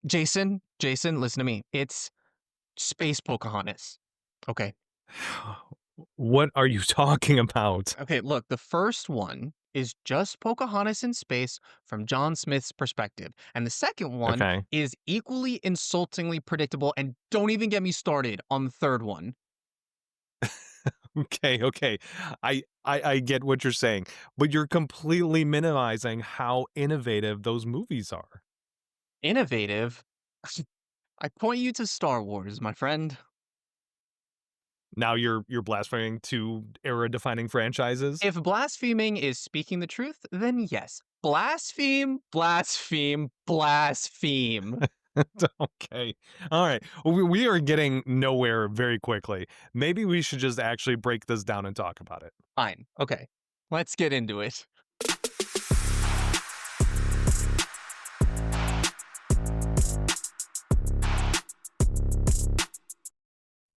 Jason, listen to me. It's Space Pocahontas. Okay. What are you talking about? Okay, look, the first one is just Pocahontas in space from John Smith's perspective. And the second one Okay. is equally insultingly predictable. And don't even get me started on the third one. Okay. I get what you're saying, but you're completely minimizing how innovative those movies are. Innovative. I point you to Star Wars, my friend. Now you're blaspheming 2 era-defining franchises? If blaspheming is speaking the truth, then yes. Blaspheme, blaspheme, blaspheme. Okay. Alright. Well, we are getting nowhere very quickly. Maybe we should just actually break this down and talk about it. Fine. Okay. Let's get into it.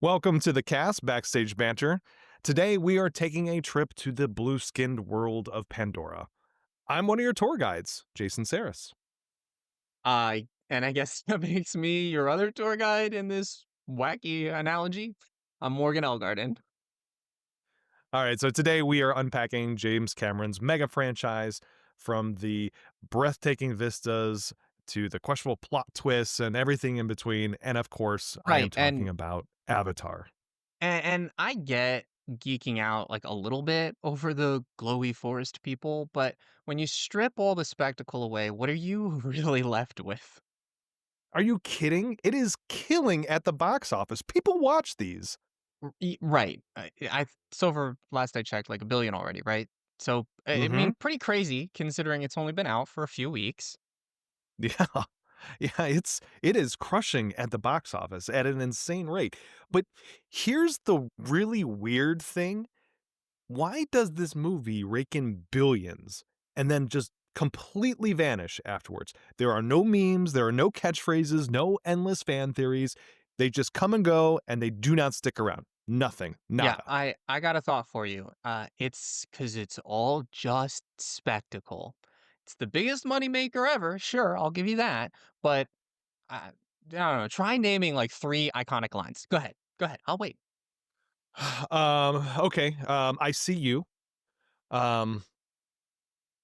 Welcome to the cast Backstage Banter. Today we are taking a trip to the blue-skinned world of Pandora. I'm one of your tour guides, Jason Saris. And I guess that makes me your other tour guide in this wacky analogy. I'm Morgan Elgarden. All right, so today we are unpacking James Cameron's mega franchise from the breathtaking vistas to the questionable plot twists and everything in between. And of course, I am Right. talking about Avatar. And I get geeking out like a little bit over the glowy forest people, but when you strip all the spectacle away, what are you really left with? Are you kidding? It is killing at the box office. People watch these. Right. I so for last I checked, like a billion already, right? So I Mm-hmm. mean, pretty crazy considering it's only been out for a few weeks. Yeah. Yeah, it is crushing at the box office at an insane rate. But here's the really weird thing. Why does this movie rake in billions and then just completely vanish afterwards? There are no memes, there are no catchphrases, no endless fan theories. They just come and go and they do not stick around. Nothing. Yeah, Nada. I got a thought for you. It's because it's all just spectacle. It's the biggest moneymaker ever, sure, I'll give you that, but, I don't know, try naming, like, 3 iconic lines. Go ahead, I'll wait. Okay. I see you. Um,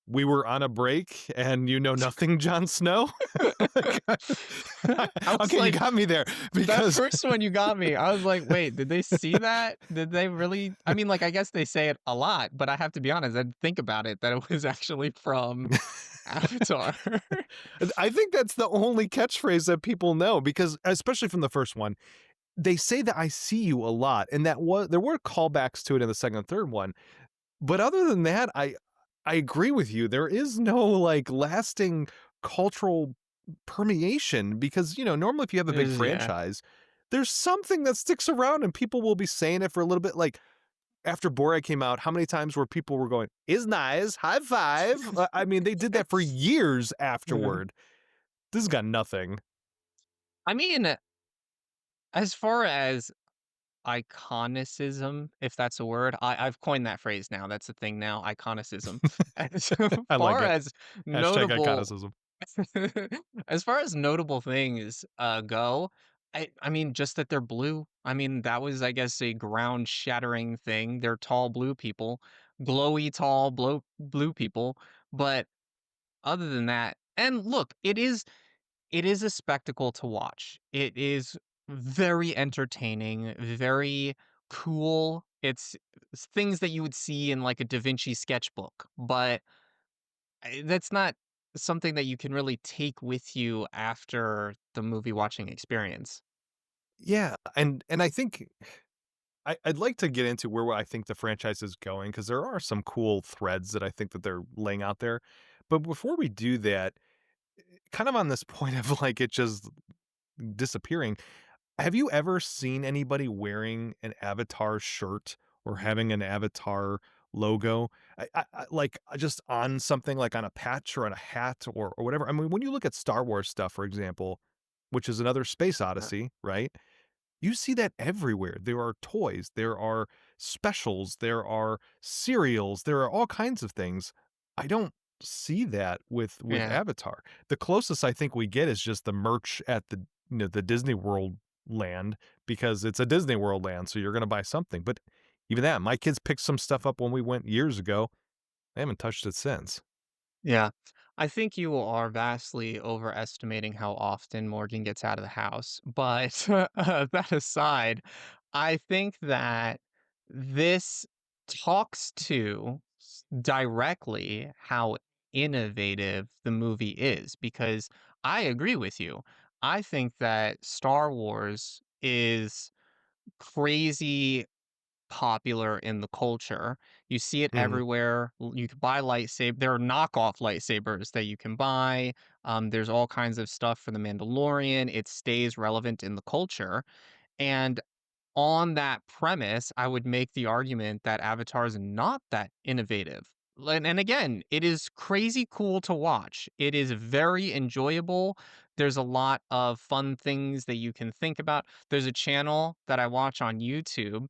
we were on a break and you know nothing, Jon Snow. I was Okay, you like got me there that because first one you got me, I was like, "Wait, did they see that? Did they really?" I mean, like, I guess they say it a lot, but I have to be honest, I didn't think about it that it was actually from Avatar. I think that's the only catchphrase that people know because especially from the first one, they say that "I see you" a lot, and that was there were callbacks to it in the second and third one, but other than that, I agree with you. There is no, like, lasting cultural permeation because, normally if you have a big Yeah. franchise, there's something that sticks around and people will be saying it for a little bit, like, after Borat came out, how many times were people were going, "Is nice, high five." I mean, they did that for years Mhm. afterward. This has got nothing. I mean, as far as iconicism, if that's a word, I've coined that phrase now, that's a thing now, iconicism. As I like far it. as Hashtag notable iconicism. as far as notable things, go, I mean, just that they're blue. I mean, that was, I guess, a ground-shattering thing. They're tall blue people, glowy, tall, blue people, but other than that and look, it is a spectacle to watch. It is very entertaining, very cool. It's things that you would see in, like, a Da Vinci sketchbook, but that's not something that you can really take with you after the movie watching experience. Yeah, and I think I'd like to get into where I think the franchise is going because there are some cool threads that I think that they're laying out there. But before we do that, kind of on this point of like it just disappearing, have you ever seen anybody wearing an Avatar shirt or having an Avatar logo? Like just on something like on a patch or on a hat or whatever. I mean, when you look at Star Wars stuff, for example, which is another space Uh, odyssey, right? You see that everywhere. There are toys, there are specials, there are cereals, there are all kinds of things. I don't see that with Yeah. Avatar. The closest I think we get is just the merch at the, the Disney World land because it's a Disney World land, so you're gonna buy something, but even that, my kids picked some stuff up when we went years ago. They haven't touched it since. Yeah. I think you are vastly overestimating how often Morgan gets out of the house. But that aside, I think that this talks to directly how innovative the movie is because I agree with you. I think that Star Wars is crazy popular in the culture. You see it Mhm. everywhere. You could buy lightsaber. There are knockoff lightsabers that you can buy. There's all kinds of stuff for the Mandalorian. It stays relevant in the culture. And on that premise, I would make the argument that Avatar is not that innovative. And again, it is crazy cool to watch. It is very enjoyable. There's a lot of fun things that you can think about. There's a channel that I watch on YouTube.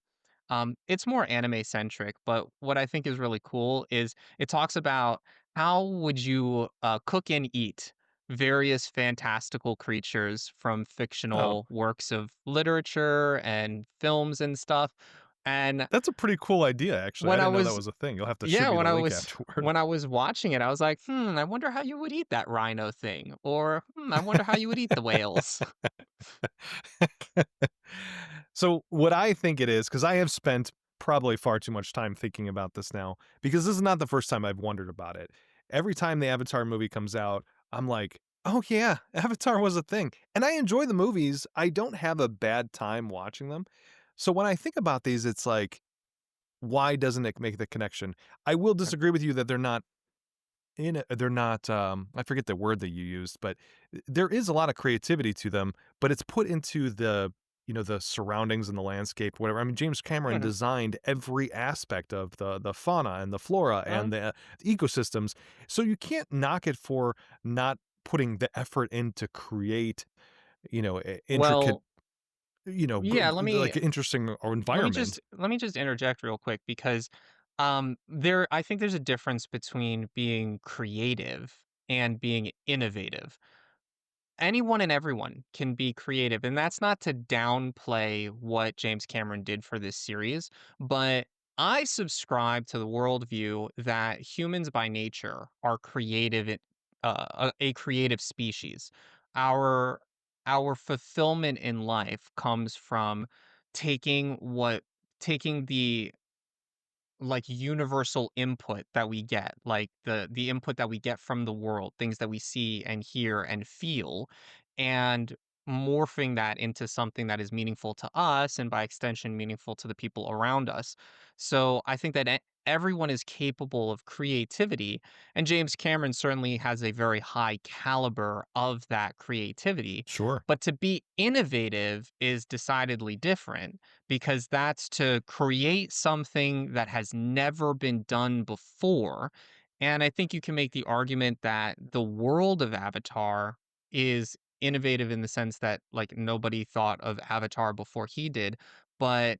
It's more anime centric, but what I think is really cool is it talks about how would you cook and eat various fantastical creatures from Oh, fictional works of literature and films and stuff. And that's a pretty cool idea, actually. I when I didn't know that was was a thing. You'll have to shoot yeah, me the link afterward. when I was watching it, I was like, I wonder how you would eat that rhino thing, or I wonder how you would eat the whales. So, what I think it is, because I have spent probably far too much time thinking about this now, because this is not the first time I've wondered about it. Every time the Avatar movie comes out, I'm like, "Oh, yeah, Avatar was a thing." And I enjoy the movies. I don't have a bad time watching them. So, when I think about these, it's like, why doesn't it make the connection? I will disagree with you that they're not, I forget the word that you used, but there is a lot of creativity to them, but it's put into the surroundings and the landscape, whatever. I mean, James Cameron Mhm. designed every aspect of the fauna and the flora Uh, and the ecosystems, so you can't knock it for not putting the effort in to create, intricate, well, yeah, like interesting or environment. let me just interject real quick because there I think there's a difference between being creative and being innovative. Anyone and everyone can be creative, and that's not to downplay what James Cameron did for this series, but I subscribe to the worldview that humans by nature are creative, a creative species. Our our fulfillment in life comes from taking what taking the like universal input that we get, like the input that we get from the world, things that we see and hear and feel, and morphing that into something that is meaningful to us and by extension meaningful to the people around us. So I think that everyone is capable of creativity, and James Cameron certainly has a very high caliber of that creativity. Sure. But to be innovative is decidedly different because that's to create something that has never been done before. And I think you can make the argument that the world of Avatar is innovative in the sense that like nobody thought of Avatar before he did. But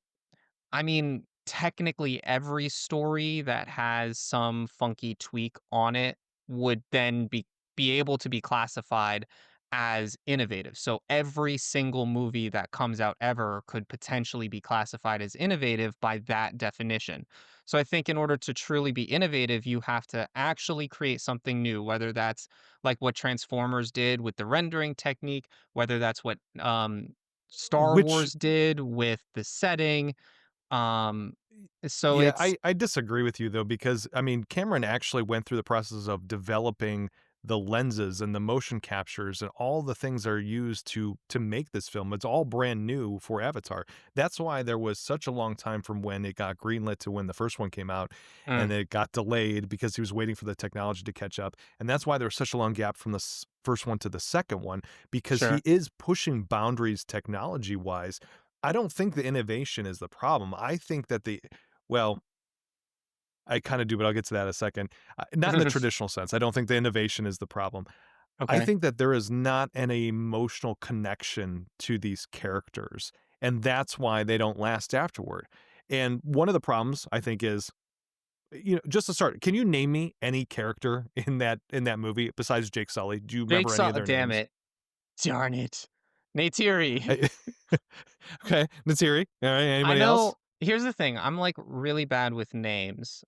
I mean, technically every story that has some funky tweak on it would then be able to be classified as innovative. So every single movie that comes out ever could potentially be classified as innovative by that definition. So I think in order to truly be innovative, you have to actually create something new, whether that's like what Transformers did with the rendering technique, whether that's what Star Which Wars did with the setting, um, so Yeah, it's I disagree with you though, because I mean, Cameron actually went through the process of developing the lenses and the motion captures and all the things that are used to make this film. It's all brand new for Avatar. That's why there was such a long time from when it got greenlit to when the first one came out, and mm, it got delayed because he was waiting for the technology to catch up. And that's why there was such a long gap from the first one to the second one, because he sure. is pushing boundaries technology wise. I don't think the innovation is the problem. I think that well, I kinda do, but I'll get to that in a second. Not in the traditional sense. I don't think the innovation is the problem. I Okay. think that there is not an emotional connection to these characters, and that's why they don't last afterward. And one of the problems, I think, is just to start, can you name me any character in that movie besides Jake Sully? Do you Jake remember any of Sul their damn names? it. Darn it. Neytiri. I Okay, Natsiri. Alright, I anybody know else? here's the thing, I'm, like, really bad with names,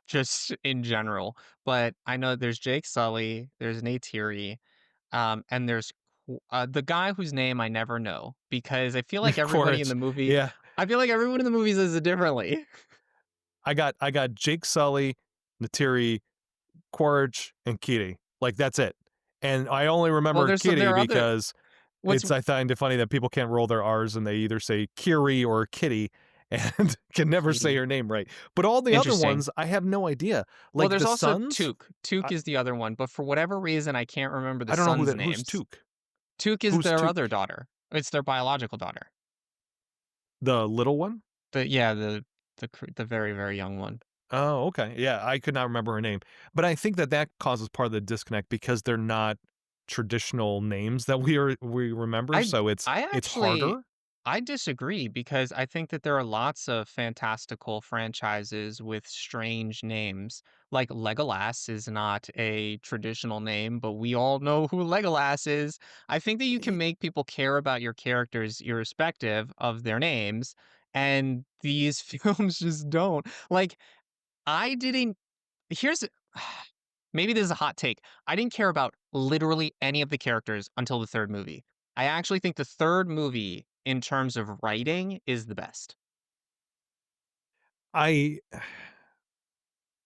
just in general, but I know there's Jake Sully, there's Neytiri, and there's the guy whose name I never know because Quaritch. Yeah. I feel like everyone in the movie says it differently. I got Jake Sully, Natiri, Quaritch, and Kitty. Like, that's it. And I only Well, remember there Kitty are other because what's I find it funny that people can't roll their R's and they either say Kiri or Kitty and can never say Petey. her name right. But all the other Interesting. ones, I have no idea. Well, Like there's the also sons, Took. Took I is the other one, but for whatever reason, I can't remember the I don't know sons' who's names. Took. Took is Who's their Took? other daughter. It's their biological daughter. The little one? Yeah, the very, very young one. Oh, okay. Yeah, I could not remember her name. But I think that that causes part of the disconnect because they're not traditional names that we remember, I so I it's actually harder. I disagree because I think that there are lots of fantastical franchises with strange names. Like Legolas is not a traditional name, but we all know who Legolas is. I think that you can Y make people care about your characters irrespective of their names, and these films just don't. Like, I didn't here's maybe this is a hot take. I didn't care about literally any of the characters until the 3rd movie. I actually think the 3rd movie, in terms of writing, is the best. I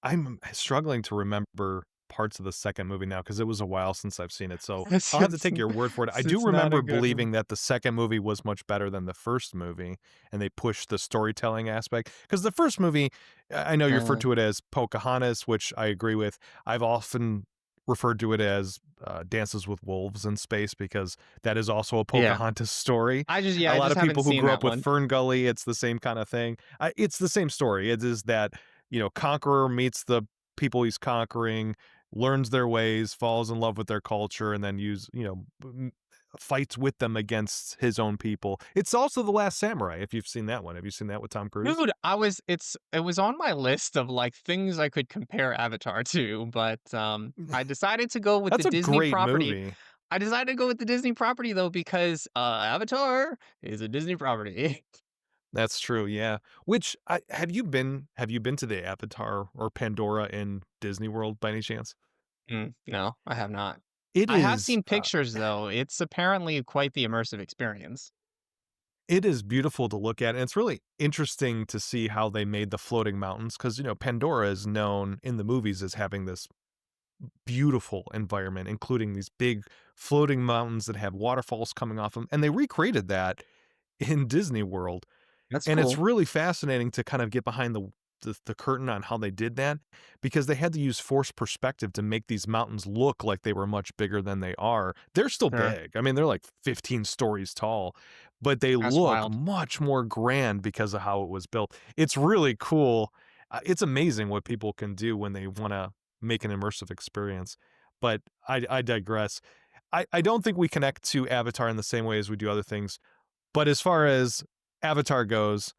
I'm struggling to remember parts of the second movie now because it was a while since I've seen it, so It's I'll have to it's take your word for it. I do it's not a remember good one. believing that the second movie was much better than the first movie, and they pushed the storytelling aspect. Because the first movie, I know you referred Uh, to it as Pocahontas, which I agree with. I've often referred to it as, Dances with Wolves in Space because that is also a yeah. Pocahontas story. A I lot just of haven't people who seen grew that up with one. Fern Gully, it's the same kinda thing. It's the same story. It is that, conqueror meets the people he's conquering, learns their ways, falls in love with their culture, and then fights with them against his own people. It's also The Last Samurai, if you've seen that one. Have you seen that with Tom Cruise? Dude, it was on my list of, like, things I could compare Avatar to, but, I decided to go with the That's a Disney great property. movie. I decided to go with the Disney property, though, because, Avatar is a Disney property. That's true, yeah. Which I have you been to the Avatar or Pandora in Disney World by any chance? No, I have not. It I have is, seen pictures, though. It's apparently quite the immersive experience. it is beautiful to look at, and it's really interesting to see how they made the floating mountains because Pandora is known in the movies as having this beautiful environment, including these big floating mountains that have waterfalls coming off them, and they recreated that in Disney World, That's and it's cool. really fascinating to kind of get behind the curtain on how they did that, because they had to use forced perspective to make these mountains look like they were much bigger than they are. They're still Sure. big. I mean, they're like 15 stories tall, but they That's look wild. much more grand because of how it was built. It's really cool. It's amazing what people can do when they wanna make an immersive experience, but I digress. I don't think we connect to Avatar in the same way as we do other things, but as far as Avatar goes,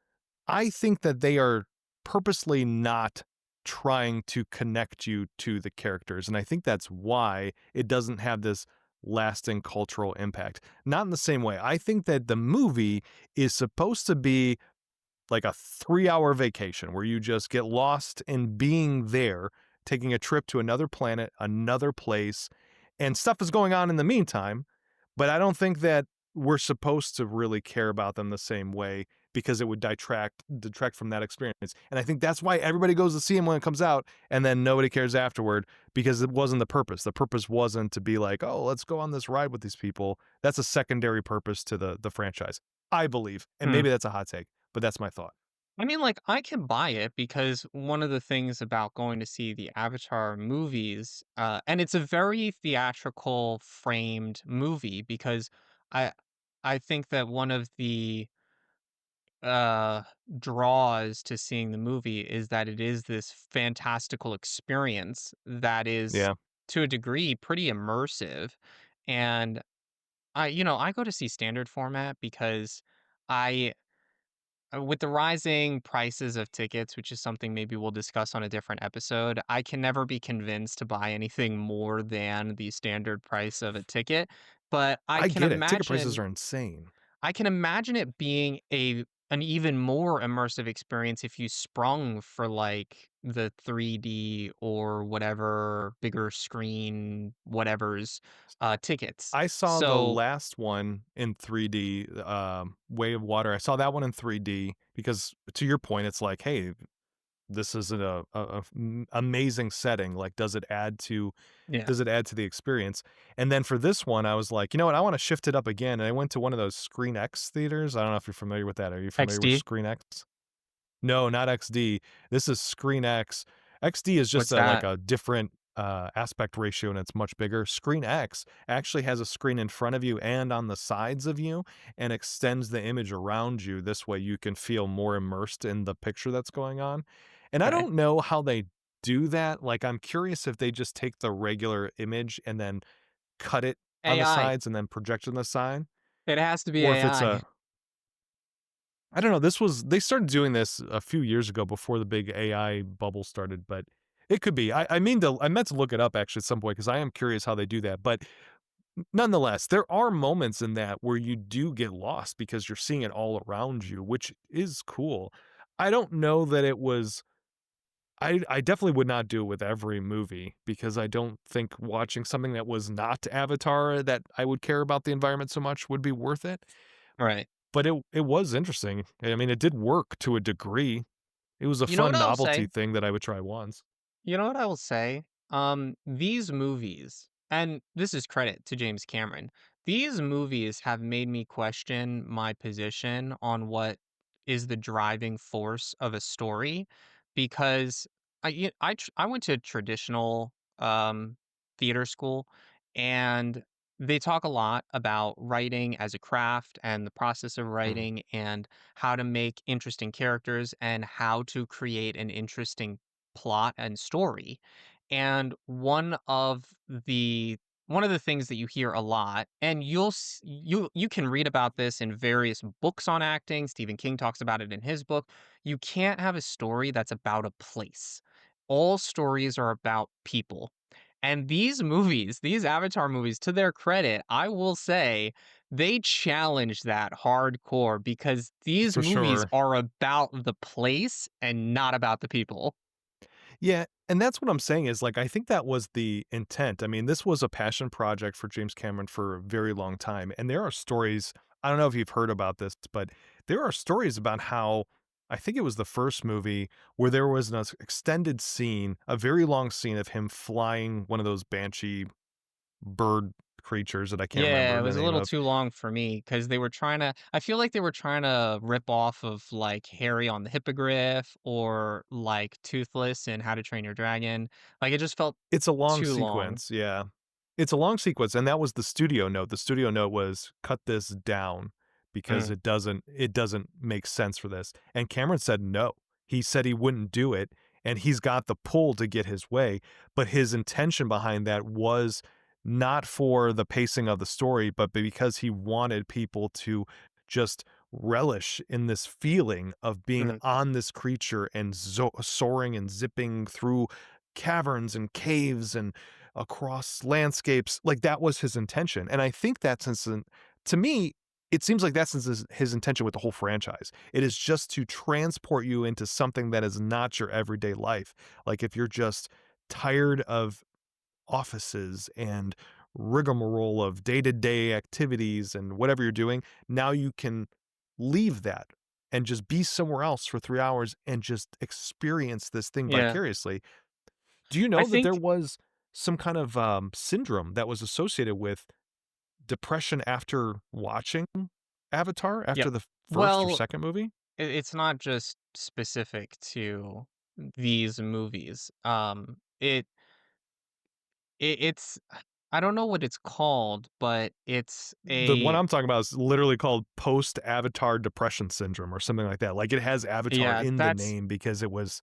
I think that they are purposely not trying to connect you to the characters, and I think that's why it doesn't have this lasting cultural impact. Not in the same way. I think that the movie is supposed to be like a 3-hour vacation where you just get lost in being there, taking a trip to another planet, another place, and stuff is going on in the meantime, but I don't think that we're supposed to really care about them the same way because it would detract from that experience. And I think that's why everybody goes to see him when it comes out and then nobody cares afterward because it wasn't the purpose. The purpose wasn't to be like, "Oh, let's go on this ride with these people." That's a secondary purpose to the franchise, I believe. And Hmm. maybe that's a hot take, but that's my thought. I mean, like, I can buy it because one of the things about going to see the Avatar movies, and it's a very theatrical framed movie because I I think that one of the uh draws to seeing the movie is that it is this fantastical experience that is Yeah. to a degree pretty immersive. And I go to see standard format because I with the rising prices of tickets, which is something maybe we'll discuss on a different episode, I can never be convinced to buy anything more than the standard price of a ticket. But I get it. Ticket prices are insane. I can imagine it being an even more immersive experience if you sprung for like the 3D or whatever bigger screen whatever's tickets. I saw the So last one in 3D, Way of Water. I saw that one in 3D because to your point, it's like, hey, this is amazing setting. Like, yeah, does it add to the experience? And then for this one, I was like, you know what? I want to shift it up again. And I went to one of those Screen X theaters. I don't know if you're familiar with that. Are you familiar with XD, Screen X? No, not XD. This is Screen X. XD is just what's a like that? a different, aspect ratio, and it's much bigger. Screen X actually has a screen in front of you and on the sides of you and extends the image around you. This way you can feel more immersed in the picture that's going on. And I Okay. don't know how they do that. Like, I'm curious if they just take the regular image and then cut it on the AI. sides and then project on the side, It has to be or if it's AI. a I don't know, they started doing this a few years ago before the big AI bubble started, but it could be. I meant to look it up actually at some point because I am curious how they do that, but nonetheless, there are moments in that where you do get lost because you're seeing it all around you, which is cool. I don't know that it was I definitely would not do it with every movie because I don't think watching something that was not Avatar that I would care about the environment so much would be worth it, Right. but it was interesting. I mean, it did work to a degree. It was a You know what fun I'll novelty say? thing that I would try once. You know what I will say? These movies, and this is credit to James Cameron, these movies have made me question my position on what is the driving force of a story because I went to traditional theater school and they talk a lot about writing as a craft and the process of Mhm, writing and how to make interesting characters and how to create an interesting plot and story. And one of the things that you hear a lot, and you can read about this in various books on acting. Stephen King talks about it in his book. You can't have a story that's about a place. All stories are about people. And these movies, these Avatar movies, to their credit, I will say they challenge that hardcore because these for movies sure. are about the place and not about the people. Yeah, and that's what I'm saying is, like, I think that was the intent. I mean, this was a passion project for James Cameron for a very long time, and there are stories I don't know if you've heard about this, but there are stories about how I think it was the first movie where there was an extended scene, a very long scene of him flying one of those banshee bird creatures that I can't Yeah, remember it the was a name little of. too long for me because they were trying to I feel like they were trying to rip off of, like, Harry on the Hippogriff or, like, Toothless in How to Train Your Dragon. Like, it just felt It's a long too long. sequence, yeah. It's a long sequence, and that was the studio note. The studio note was, "Cut this down because Mm, it doesn't make sense for this." And Cameron said no. He said he wouldn't do it, and he's got the pull to get his way, but his intention behind that was not for the pacing of the story, but because he wanted people to just relish in this feeling of being mhm, on this creature and soaring and zipping through caverns and caves and across landscapes. Like, that was his intention, and I think that's to me, it seems like that's his intention with the whole franchise. It is just to transport you into something that is not your everyday life. Like, if you're just tired of offices and rigmarole of day-to-day activities and whatever you're doing, now you can leave that and just be somewhere else for 3 hours and just experience this thing yeah. vicariously. Do you I know that there think was some kind of, syndrome that was associated with depression after watching Avatar, Yep. after the first or Well, second movie? it's not just specific to these movies. It's I don't know what it's called, but it's The one a I'm talking about is literally called post-Avatar depression syndrome or something like that. Like, it has Avatar yeah, in the that's name because it was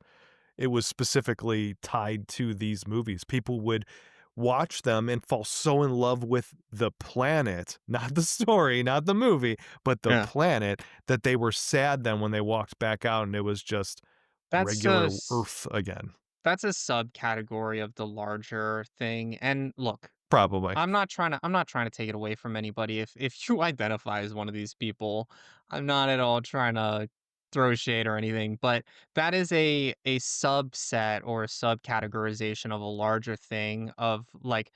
specifically tied to these movies. People would watch them and fall so in love with the planet, not the story, not the movie, but the Yeah. planet, that they were sad then when they walked back out and it was just That's a regular s Earth again. that's a subcategory of the larger thing, and look, Probably. I'm not trying to take it away from anybody. If you identify as one of these people, I'm not at all trying to throw shade or anything, but that is a subset or a subcategorization of a larger thing of like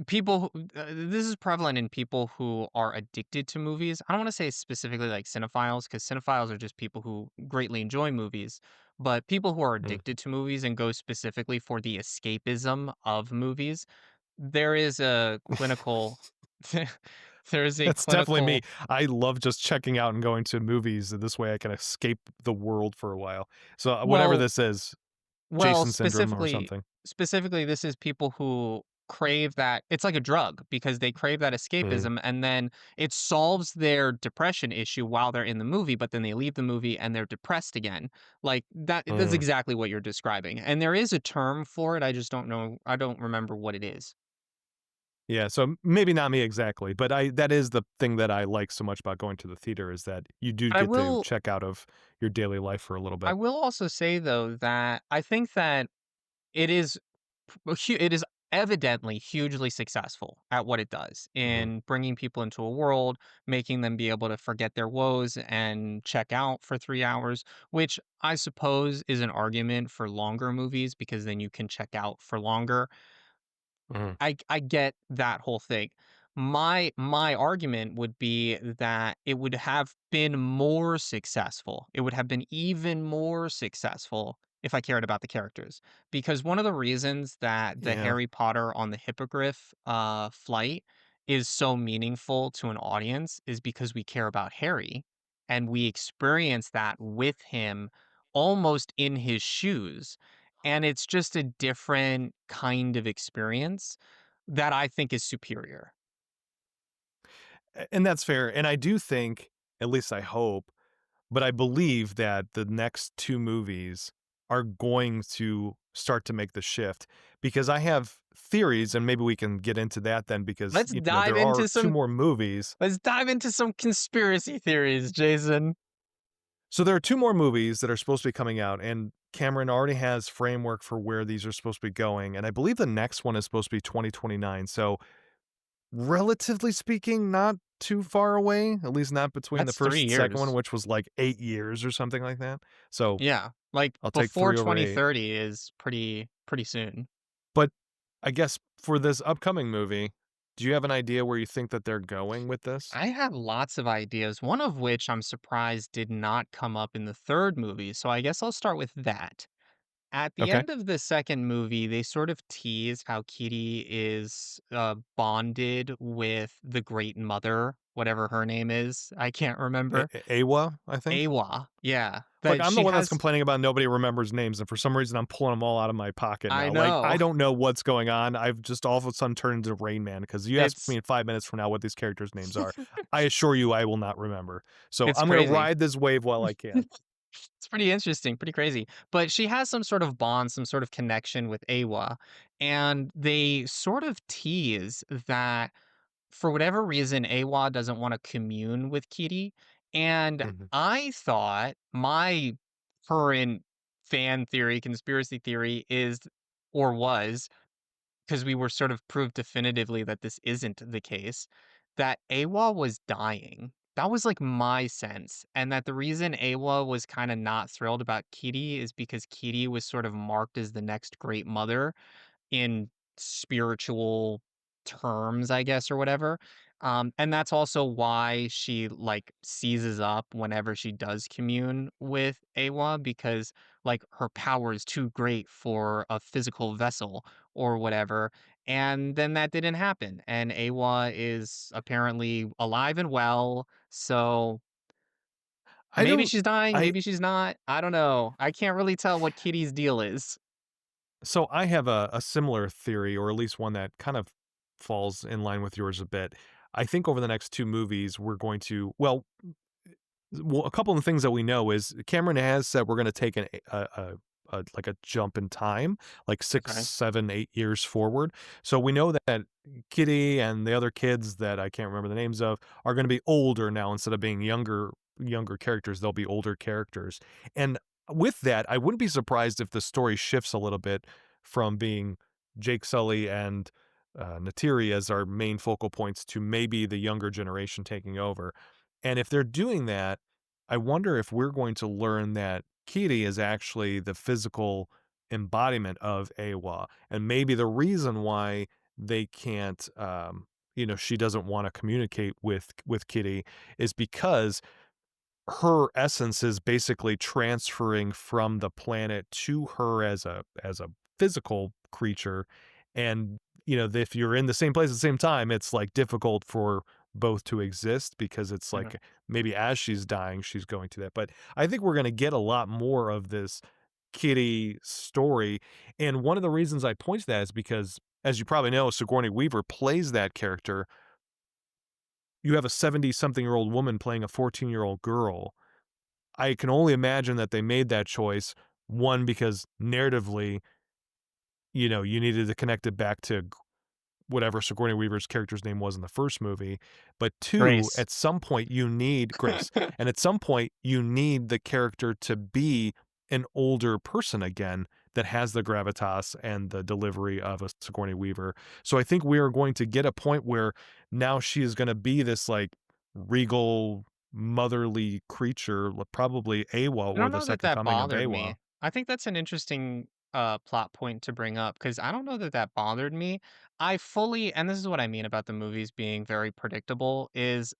people who, this is prevalent in people who are addicted to movies. I don't want to say specifically like cinephiles because cinephiles are just people who greatly enjoy movies, but people who are Mm. addicted to movies and go specifically for the escapism of movies, there is a clinical there is a That's definitely me. clinical I love just checking out and going to movies, and this way I can escape the world for a while. So, whatever well this is, well, Jason syndrome or specifically something. specifically, this is people who crave that it's like a drug because they crave that Mhm, escapism, and then it solves their depression issue while they're in the movie, but then they leave the movie and they're depressed again. Like, that's mm. exactly what you're describing, and there is a term for it, I don't remember what it is. Yeah, so maybe not me exactly, but I that is the thing that I like so much about going to the theater is that you do But get to check out of your daily life for a little I bit. will also say, though, that I think that it is it is evidently hugely successful at what it does Mhm, in bringing people into a world, making them be able to forget their woes and check out for 3 hours, which I suppose is an argument for longer movies because then you can check out for longer. mhm. I get that whole thing. My argument would be that it would have been more successful. It would have been even more successful if I cared about the characters. Because one of the reasons that the Yeah. Harry Potter on the Hippogriff flight is so meaningful to an audience is because we care about Harry and we experience that with him almost in his shoes. And it's just a different kind of experience that I think is superior. And that's fair, and I do think, at least I hope, but I believe that the next 2 movies are going to start to make the shift because I have theories, and maybe we can get into that then because, Let's dive there are into 2 some more movies. let's dive into some conspiracy theories, Jason. So there are 2 more movies that are supposed to be coming out, and Cameron already has framework for where these are supposed to be going, and I believe the next one is supposed to be 2029, so relatively speaking, not too far away, at least not between the That's 3 first and second one, years. which was like 8 years or something like that. So, Yeah, like, I'll take before 3 over 8. 2030 is pretty soon. But I guess for this upcoming movie, do you have an idea where you think that they're going with this? I have lots of ideas, one of which I'm surprised did not come up in the 3rd movie, so I guess I'll start with that. At the Okay. end of the 2nd movie, they sort of tease how Kitty is, bonded with the Great Mother, whatever her name is, I can't remember. Awa, I think? Awa, yeah, Look, that I'm the she one that's has complaining about nobody remembers names, and for some reason, I'm pulling them all out of my pocket I now. Like, I know. don't know what's going on. I've just all of a sudden turned into Rain Man because you ask me It's in 5 minutes from now what these characters' names are. I assure you I will not remember. So it's I'm gonna crazy. ride this wave while I can. It's pretty interesting, pretty crazy, but she has some sort of bond, some sort of connection with Awa, and they sort of tease that for whatever reason, Awa doesn't wanna commune with Kitty, and Mhm. I thought my current fan theory, conspiracy theory is or was, 'cause we were sort of proved definitively that this isn't the case, that Awa was dying. That was, like, my sense, and that the reason Awa was kinda not thrilled about Kitty is because Kitty was sort of marked as the next great mother, in spiritual terms, I guess, or whatever. And that's also why she like seizes up whenever she does commune with Awa because like her power is too great for a physical vessel or whatever. And then that didn't happen. And Awa is apparently alive and well. So I maybe don't she's dying, I maybe she's not. I don't know. I can't really tell what Kitty's deal is. so I have a similar theory, or at least one that kind of falls in line with yours a bit. I think over the next 2 movies, we're going to a couple of the things that we know is Cameron has said we're gonna take like a jump in time, like 6, Okay. 7, 8 years forward. So we know that Kitty and the other kids that I can't remember the names of are gonna be older now instead of being younger characters, they'll be older characters. And with that, I wouldn't be surprised if the story shifts a little bit from being Jake Sully and Natiri as our main focal points to maybe the younger generation taking over. And if they're doing that, I wonder if we're going to learn that Kitty is actually the physical embodiment of Awa, and maybe the reason why they can't, she doesn't want to communicate with Kitty is because her essence is basically transferring from the planet to her as a physical creature, and, if you're in the same place at the same time, it's, like, difficult for both to exist because it's, Mhm. like, maybe as she's dying, she's going to that, but I think we're gonna get a lot more of this Kitty story, and one of the reasons I point to that is because, as you probably know, Sigourney Weaver plays that character. You have a 70-something-year-old woman playing a 14-year-old girl. I can only imagine that they made that choice, one, because narratively, you needed to connect it back to whatever Sigourney Weaver's character's name was in the first movie, but two, Grace. at some point, you need Grace, and at some point, you need the character to be an older person again that has the gravitas and the delivery of a Sigourney Weaver. So I think we are going to get a point where now she is gonna be this, like, regal, motherly creature, probably Awa I or don't the know that second that coming of bothered Awa. me. I think that's an interesting plot point to bring up because I don't know that that bothered me. I fully, and this is what I mean about the movies being very predictable, is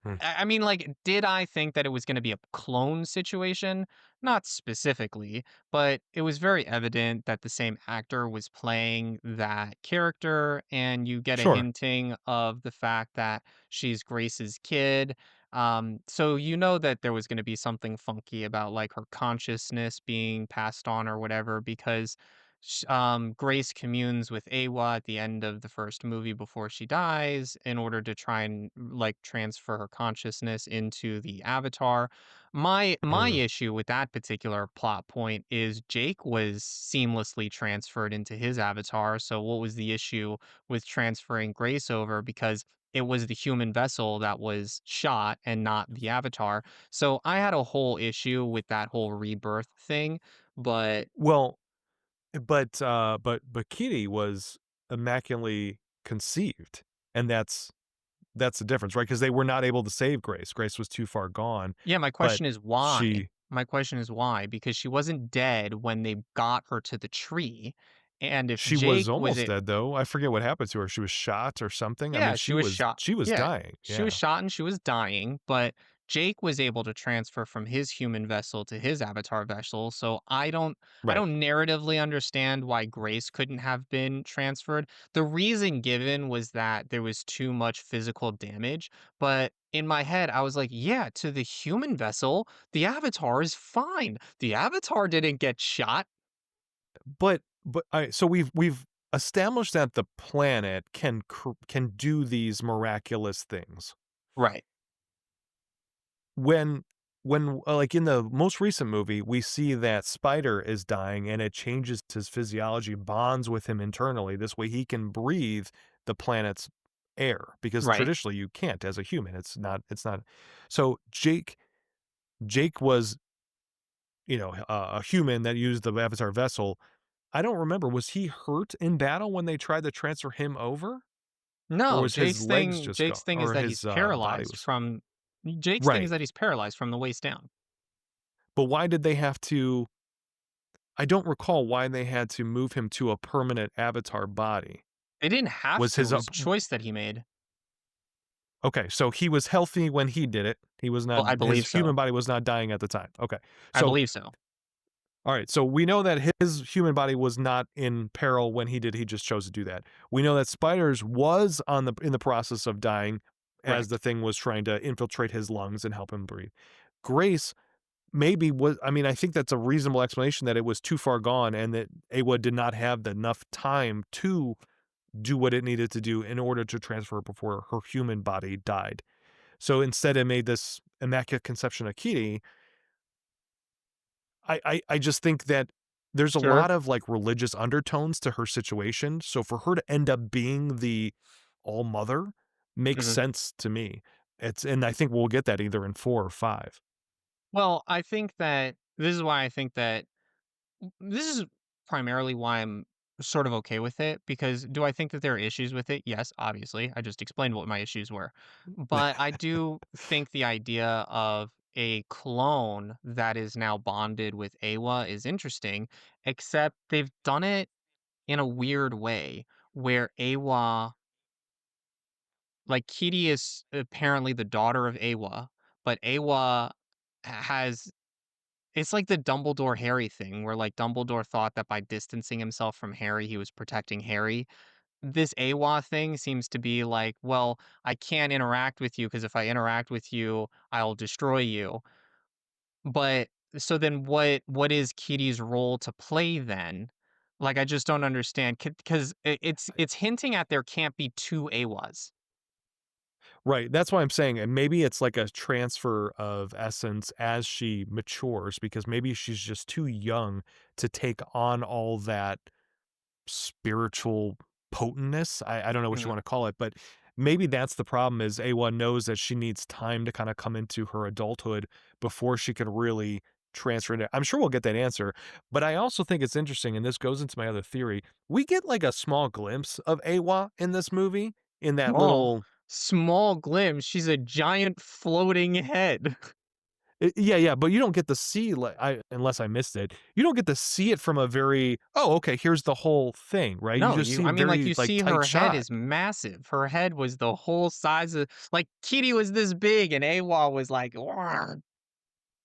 Hmm, I mean, like, did I think that it was going to be a clone situation? Not specifically, but it was very evident that the same actor was playing that character, and you get a sure. hinting of the fact that she's Grace's kid. So you know that there was going to be something funky about like her consciousness being passed on or whatever because Grace communes with Awa at the end of the first movie before she dies in order to try and like transfer her consciousness into the avatar. My Mm. issue with that particular plot point is Jake was seamlessly transferred into his avatar. So what was the issue with transferring Grace over? Because it was the human vessel that was shot and not the avatar. So I had a whole issue with that whole rebirth thing, but Well, but Kitty was immaculately conceived, and that's the difference, right? Because they were not able to save Grace. Grace was too far gone, yeah, my but question is why? she My question is why? Because she wasn't dead when they got her to the tree. And if she was Jake was almost it dead, though. I forget what happened to her. She was shot or something? I mean, Yeah, she was shot. she was Yeah, dying, she was yeah. shot and she was dying, but Jake was able to transfer from his human vessel to his avatar vessel. So I Right. don't narratively understand why Grace couldn't have been transferred. The reason given was that there was too much physical damage, but in my head I was like, yeah, to the human vessel, the avatar is fine. The avatar didn't get shot. But I so we've established that the planet can do these miraculous things. Right. When like, in the most recent movie, we see that Spider is dying, and it changes his physiology, bonds with him internally, this way he can breathe the planet's air, because Right. traditionally you can't as a human, it's not so Jake was, a human that used the Avatar vessel. I don't remember, was he hurt in battle when they tried to transfer him over? Or No, was his legs just Jake's gone, thing is or that he's his, body paralyzed was from Jake's thing is right, that he's paralyzed from the waist down. but why did they have to I don't recall why they had to move him to a permanent avatar body. They didn't have Was to, it his was up a choice that he made. okay, so he was healthy when he did it. He was not Well, I his believe human so. body was not dying at the time. Okay. I So, believe so. alright, so we know that his human body was not in peril when he just chose to do that. We know that Spider's was on the in the process of dying as the Correct. thing was trying to infiltrate his lungs and help him breathe. Grace maybe was I mean, I think that's a reasonable explanation that it was too far gone and that Awa did not have enough time to do what it needed to do in order to transfer before her human body died. So instead it made this immaculate conception of Kitty. I just think that there's a Sure. lot of, like, religious undertones to her situation, so for her to end up being the all-mother makes Mhm. sense to me. It's and I think we'll get that either in 4 or 5. Well, I think that this is why I think that this is primarily why I'm sort of okay with it, because do I think that there are issues with it? Yes, obviously. I just explained what my issues were. But I do think the idea of a clone that is now bonded with Awa is interesting, except they've done it in a weird way where Awa, like Kitty is apparently the daughter of Awa, but Awa has it's like the Dumbledore Harry thing where, like, Dumbledore thought that by distancing himself from Harry, he was protecting Harry. This AWA thing seems to be like, "Well, I can't interact with you because if I interact with you, I'll destroy you." But so then what is Kitty's role to play then? Like, I just don't understand because it's hinting at there can't be 2 AWAs. Right, that's why I'm saying, and maybe it's like a transfer of essence as she matures because maybe she's just too young to take on all that spiritual potentness. I don't know what you Mhm. wanna call it, but maybe that's the problem is A1 knows that she needs time to kinda come into her adulthood before she can really transfer into I'm sure we'll get that answer, but I also think it's interesting, and this goes into my other theory. We get, like, a small glimpse of Awa in this movie in that Small little small glimpse, she's a giant floating head. Yeah, yeah, but you don't get to see like I unless I missed it. You don't get to see it from a very, "Oh, okay, here's the whole thing," right? You No, just you see a I mean, like, very, you like, see tight her head shot. is massive. Her head was the whole size of like, Kitty was this big and AWOL was like, "Arr."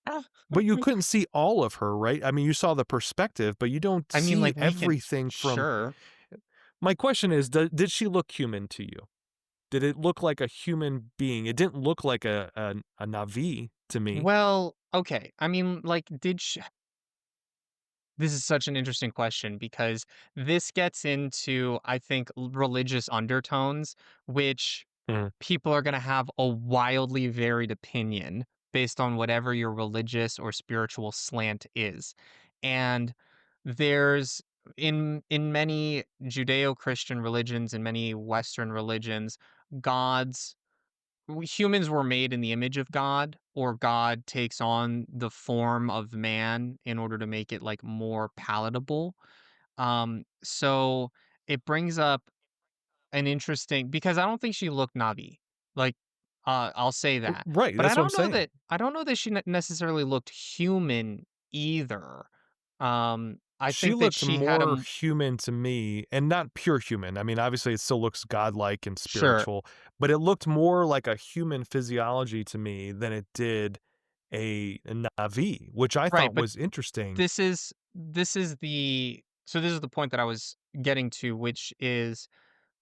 Ah. But you couldn't see all of her, right? I mean, you saw the perspective, but you don't I mean, see like, we can everything from sure. my question is, did she look human to you? Did it look like a human being? It didn't look like a Na'vi to me. Well, okay. I mean, like, did sh this is such an interesting question because this gets into, I think, religious undertones, which Mm. people are gonna have a wildly varied opinion based on whatever your religious or spiritual slant is. And there's in many Judeo-Christian religions and many Western religions, gods humans were made in the image of God, or God takes on the form of man in order to make it like more palatable. So it brings up an interesting because I don't think she looked Navi. Like, I'll say that. Right, But that's what I'm saying. I don't know that she necessarily looked human either. I She think that looked she had a more human to me, and not pure human. I mean, obviously, it still looks godlike and sure, spiritual, but it looked more like a human physiology to me than it did a Na'vi, which I right. thought But was interesting. this is the point that I was getting to, which is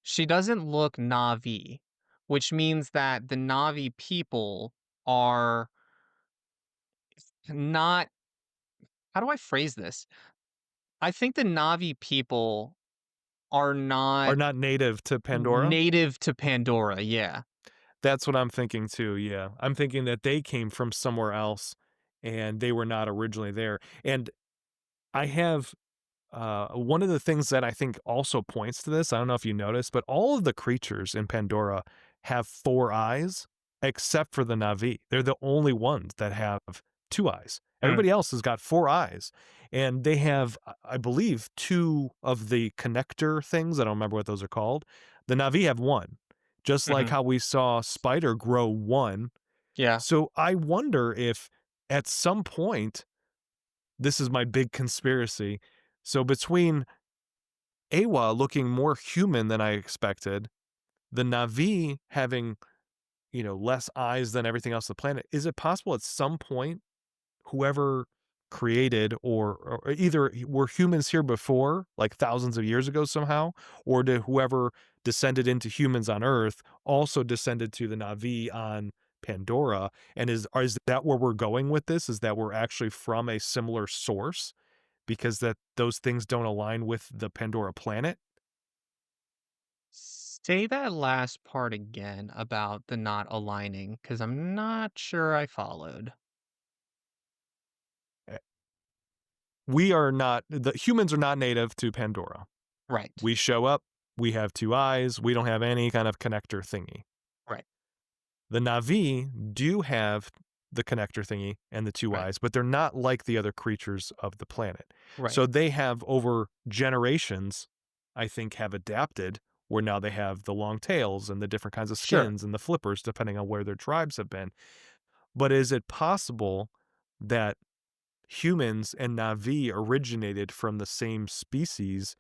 she doesn't look Navi, which means that the Navi people are not. How do I phrase this? I think the Navi people are Are not not native to Pandora? native to Pandora, yeah. That's what I'm thinking too, yeah. I'm thinking that they came from somewhere else, and they were not originally there, and I have one of the things that I think also points to this, I don't know if you noticed, but all of the creatures in Pandora have 4 eyes except for the Na'vi. They're the only ones that have 2 eyes. Mm, Everybody else has got 4 eyes, and they have, I believe, 2 of the connector things, I don't remember what those are called. The Na'vi have 1, just like mhm, how we saw Spider grow 1. yeah. So I wonder if at some point this is my big conspiracy. So between Awa looking more human than I expected, the Na'vi having, less eyes than everything else on the planet, is it possible at some point whoever created or either were humans here before, like thousands of years ago somehow, or did whoever descended into humans on Earth also descended to the Na'vi on Pandora? And is that where we're going with this? Is that we're actually from a similar source because that those things don't align with the Pandora planet? Say that last part again about the not aligning, because 'cause I'm not sure I followed. we are not the humans are not native to Pandora. Right. We show up, we have 2 eyes, we don't have any kind of connector thingy. Right. The Na'vi do have the connector thingy and the 2 Right. eyes, but they're not like the other creatures of the planet. Right. So they have over generations, I think, have adapted where now they have the long tails and the different kinds of Sure. skins and the flippers depending on where their tribes have been. But is it possible that humans and Na'vi originated from the same species,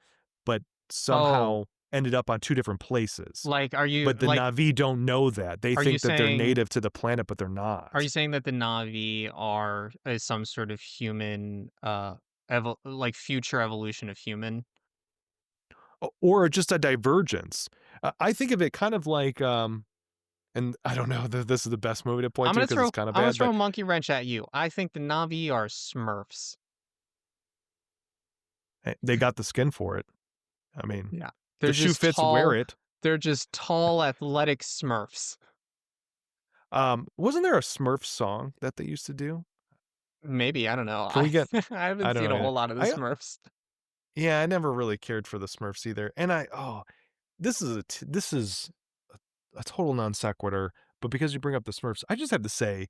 but Oh, somehow ended up on 2 different places? like, But the Na'vi don't know that. They are you think that they're saying native to the planet, but they're are you not. saying that the Na'vi are is some sort of human, like, future evolution of human? Or just a divergence. I think of it kind of like, and I don't know that this is the best movie to point to because it's kinda I'm gonna bad, throw but a monkey wrench at you. I think the Na'vi are Smurfs. they got the skin for it. I mean, Yeah. the shoe fits, wear it. They're just tall, athletic Smurfs. Wasn't there a Smurf song that they used to do? Maybe, I don't know. Can we get I haven't I don't seen a know, yeah. whole lot of the I Smurfs. Yeah, I never really cared for the Smurfs either, and this is a total non sequitur, but because you bring up the Smurfs, I just have to say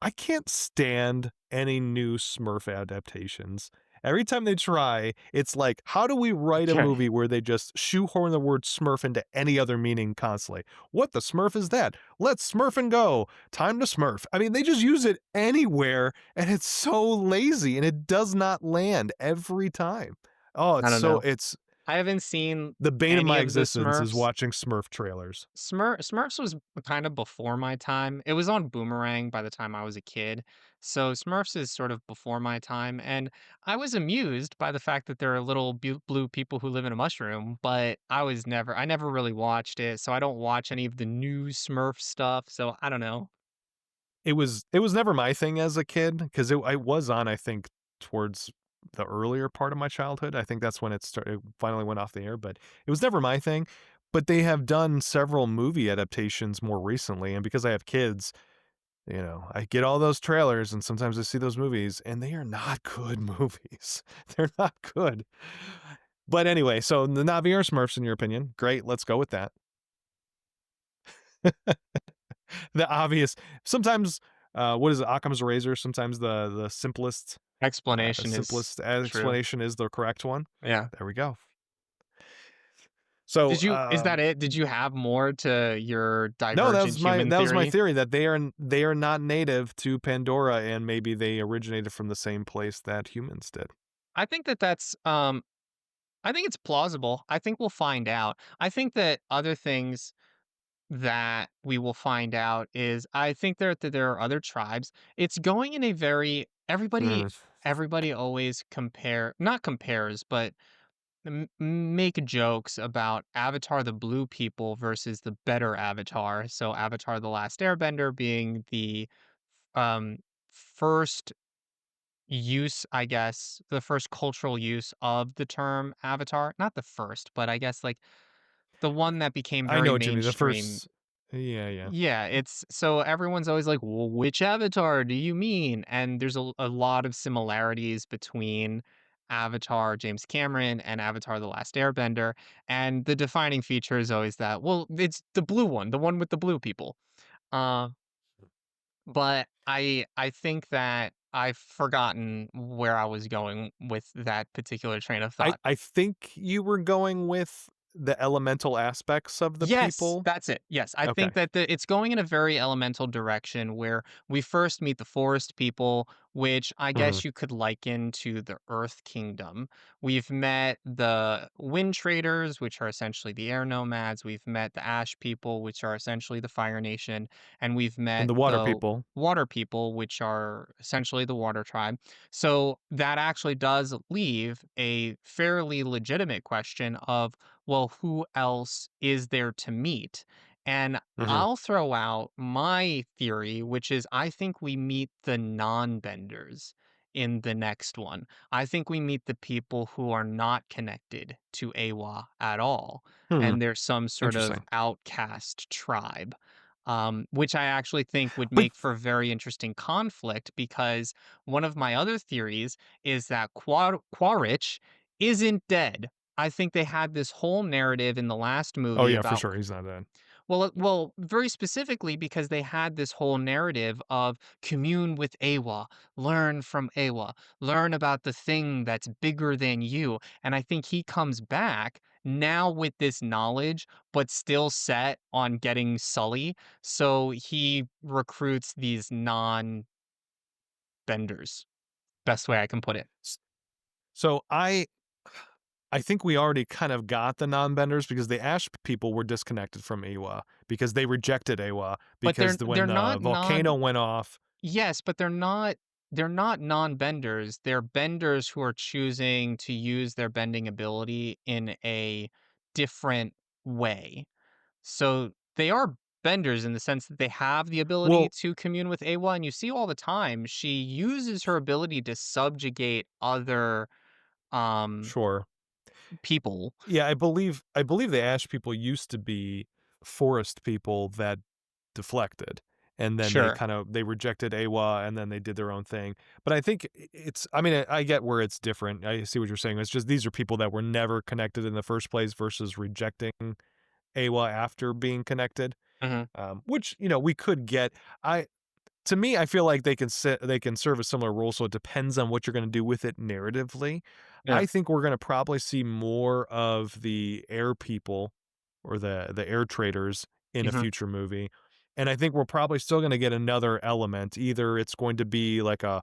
I can't stand any new Smurf adaptations. Every time they try, it's like, how do we write a Okay. movie where they just shoehorn the word Smurf into any other meaning constantly? What the Smurf is that? Let's Smurf and go. Time to Smurf. I mean, they just use it anywhere, and it's so lazy, and it does not land every time. Oh, I don't know. it's I haven't seen the bane of any my of the existence is Smurfs. watching Smurf trailers. Smurfs was kind of before my time. It was on Boomerang by the time I was a kid. So Smurfs is sort of before my time, and I was amused by the fact that there are little blue people who live in a mushroom, but I never really watched it, so I don't watch any of the new Smurf stuff, so I don't know. It was never my thing as a kid because I was on, I think, towards the earlier part of my childhood. I think that's when it finally went off the air, but it was never my thing. But they have done several movie adaptations more recently, and because I have kids, I get all those trailers and sometimes I see those movies, and they are not good movies. They're not good. But anyway, so the Navi are Smurfs in your opinion. Great, let's go with that. The obvious sometimes, what is it? Occam's razor, sometimes the Explanation is simplest true. explanation is the correct one. Yeah. There we go. So, Is that it? Did you have more to your no, divergent human that was my theory? theory that they are not native to Pandora and maybe they originated from the same place that humans did. I think I think it's plausible. I think we'll find out. I think that other things that we will find out is I think that there are other tribes. It's going in a very Mm. everybody always not compares, but make jokes about Avatar the Blue People versus the better Avatar. So Avatar the Last Airbender being the um first use, I guess, the first cultural use of the term avatar. Not the first, but I guess like the one that became I very know what you mean. The mainstream. first Yeah, yeah. Yeah, it's so everyone's always like, well, which avatar do you mean? And there's a lot of similarities between Avatar, James Cameron, and Avatar, The Last Airbender. And the defining feature is always that, well, it's the blue one, the one with the blue people. Uh, but I think that I've forgotten where I was going with that particular train of thought. I think you were going with the elemental aspects of the Yes, people. that's it. Yes, I Okay. think that it's going in a very elemental direction where we first meet the forest people, which I Mhm. guess you could liken to the Earth Kingdom. We've met the Wind Traders, which are essentially the air nomads. We've met the Ash people, which are essentially the Fire Nation, and we've And met the water the people. Water people, which are essentially the Water Tribe. So that actually does leave a fairly legitimate question of, well, who else is there to meet? And Mhm. I'll throw out my theory, which is I think we meet the non benders in the next one. I think we meet the people who are not connected to Awa at all. Hmm. And there's some sort of Interesting. outcast tribe. which I actually think would But make for very interesting conflict because one of my other theories is that Quaritch isn't dead. I think they had this whole narrative in the last oh, movie yeah, for about sure, he's not dead. very specifically because they had this whole narrative of commune with Awa, learn from Awa, learn about the thing that's bigger than you. And I think he comes back now with this knowledge, but still set on getting Sully. So he recruits these non-benders. Best way I can put it. S so I think we already kind of got the non-benders because the Ash people were disconnected from Eywa because they rejected Eywa But because when they're the not volcano went off. yes, but they're not non-benders. They're benders who are choosing to use their bending ability in a different way. So they are benders in the sense that they have the ability Well, to commune with Awa, and you see all the time she uses her ability to subjugate other um sure. people. Yeah, I believe the Ash people used to be forest people that deflected, and then Sure. they rejected Eywa, and then they did their own thing. But I think I mean, I get where it's different. I see what you're saying. It's just these are people that were never connected in the first place versus rejecting Eywa after being connected, Mhm. which, we could get. I To me, I feel like they can serve a similar role, so it depends on what you're gonna do with it narratively. Yeah. I think we're gonna probably see more of the air people or the air traders in a Mhm. future movie, and I think we're probably still gonna get another element. Either it's going to be like a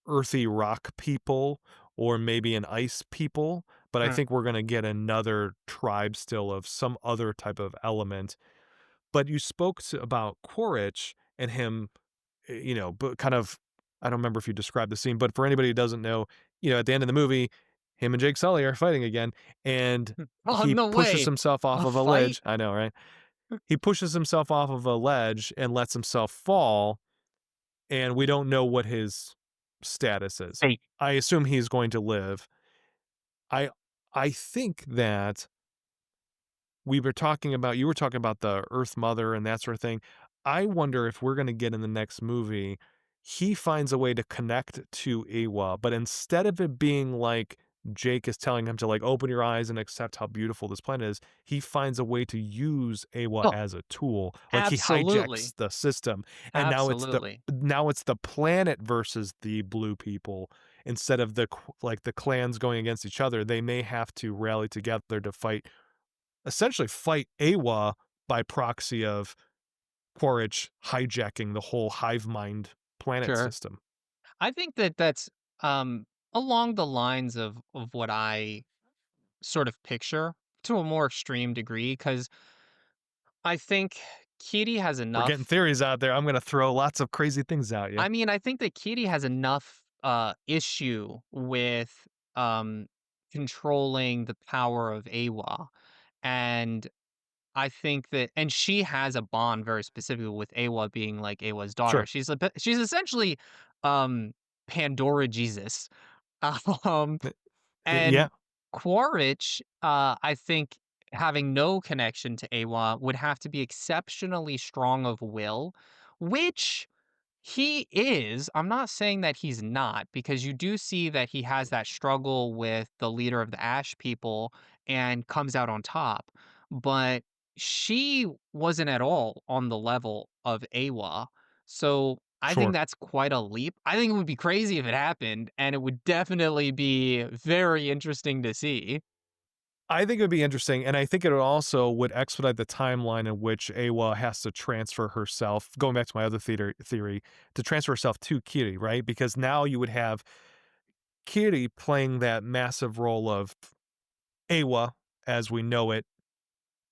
earthy rock people or maybe an ice people, but I Mm. think we're gonna get another tribe still of some other type of element. But you spoke about Quaritch and him, but kind of, I don't remember if you described the scene, but for anybody who doesn't know, at the end of the movie, him and Jake Sully are fighting again, and Oh, he no pushes way. himself off A of a fight? ledge. I know, right? He pushes himself off of a ledge and lets himself fall, and we don't know what his status is. Fate. I assume he's going to live. I I think that you were talking about the Earth Mother and that sort of thing. I wonder if we're gonna get in the next movie, he finds a way to connect to Awa, but instead of it being like Jake is telling him to, like, "Open your eyes and accept how beautiful this planet is," he finds a way to use Awa Oh, as a tool. Like, he hijacks absolutely. the system, and Absolutely. now it's the planet versus the blue people. Instead of the clans going against each other, they may have to rally together to essentially fight Awa by proxy of Quaritch hijacking the whole hive mind planet Sure. system. I think that that's, along the lines of what I sort of picture to a more extreme degree, because I think Kitty has We're getting enough theories out there. I'm gonna throw lots of crazy things at you. I mean, I think that Kitty has enough, issue with, um, controlling the power of Awa, and I think that and she has a bond very specifically with Awa being, like, Awa's daughter. Sure. She's essentially, um, Pandora Jesus. Um And Yeah, Quaritch, I think having no connection to Awa would have to be exceptionally strong of will, which he is. I'm not saying that he's not, because you do see that he has that struggle with the leader of the Ash people and comes out on top. But she wasn't at all on the level of Awa. So I think sure. that's quite a leap. I think it would be crazy if it happened, and it would definitely be very interesting to see. I think it would be interesting, and I think it also would expedite the timeline in which Awa has to transfer herself, going back to my other theory, to transfer herself to Kiri, right? Because now you would have Kiri playing that massive role of Awa as we know it,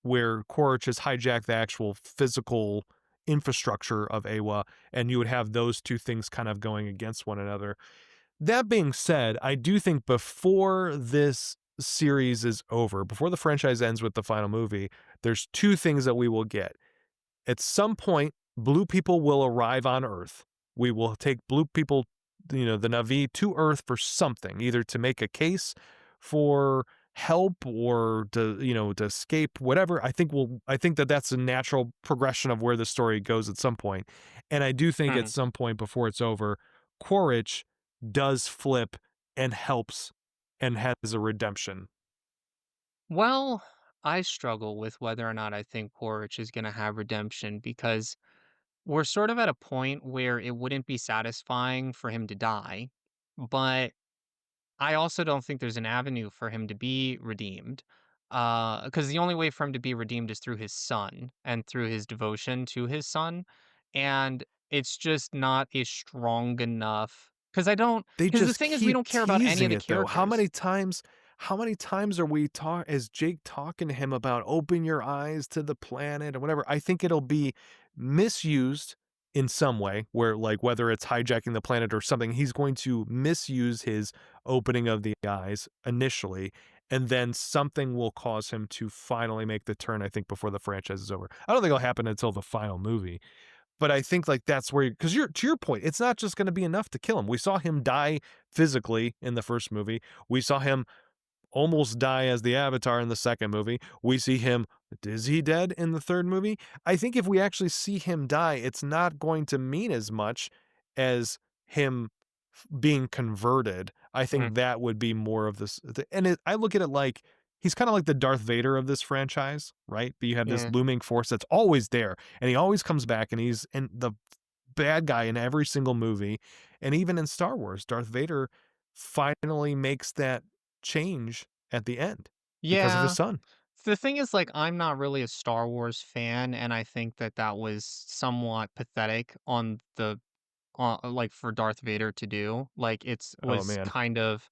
where Quaritch has hijacked the actual physical infrastructure of Awa, and you would have those two things kind of going against one another. That being said, I do think before this series is over, before the franchise ends with the final movie, there's two things that we will get. At some point, blue people will arrive on Earth. We will take blue people, the Na'vi, to Earth for something, either to make a case for help or to, to escape, whatever. I think that that's a natural progression of where the story goes at some point. And I do think at Mhm. some point before it's over, Quaritch does flip and helps and has a redemption. Well, I struggle with whether or not I think Quaritch is gonna have redemption because we're sort of at a point where it wouldn't be satisfying for him to die, but I also don't think there's an avenue for him to be redeemed. Because the only way for him to be redeemed is through his son and through his devotion to his son. And it's just not a strong enough. They Because the just thing is, we keep don't care about any of teasing the it though. characters. How many times are we is Jake talking to him about open your eyes to the planet or whatever? I think it'll be misused in some way where like whether it's hijacking the planet or something, he's going to misuse his opening of the eyes initially, and then something will cause him to finally make the turn, I think, before the franchise is over. I don't think it'll happen until the final movie. But I think, like, that's where because you're to your point, it's not just gonna be enough to kill him. We saw him die physically in the first movie. We saw him almost die as the Avatar in the second movie. We see him is he dead in the third movie? I think if we actually see him die, it's not going to mean as much as him being converted. I Mhm. think that would be more of this and I look at it like he's kinda like the Darth Vader of this franchise, right? But you have this Yeah. looming force that's always there, and he always comes back, and he's and the bad guy in every single movie, and even in Star Wars, Darth Vader finally makes that change at the end because of his Yeah. son. The thing is, like, I'm not really a Star Wars fan, and I think that that was somewhat pathetic on like, for Darth Vader to do. Like, it's Oh, was man. kind of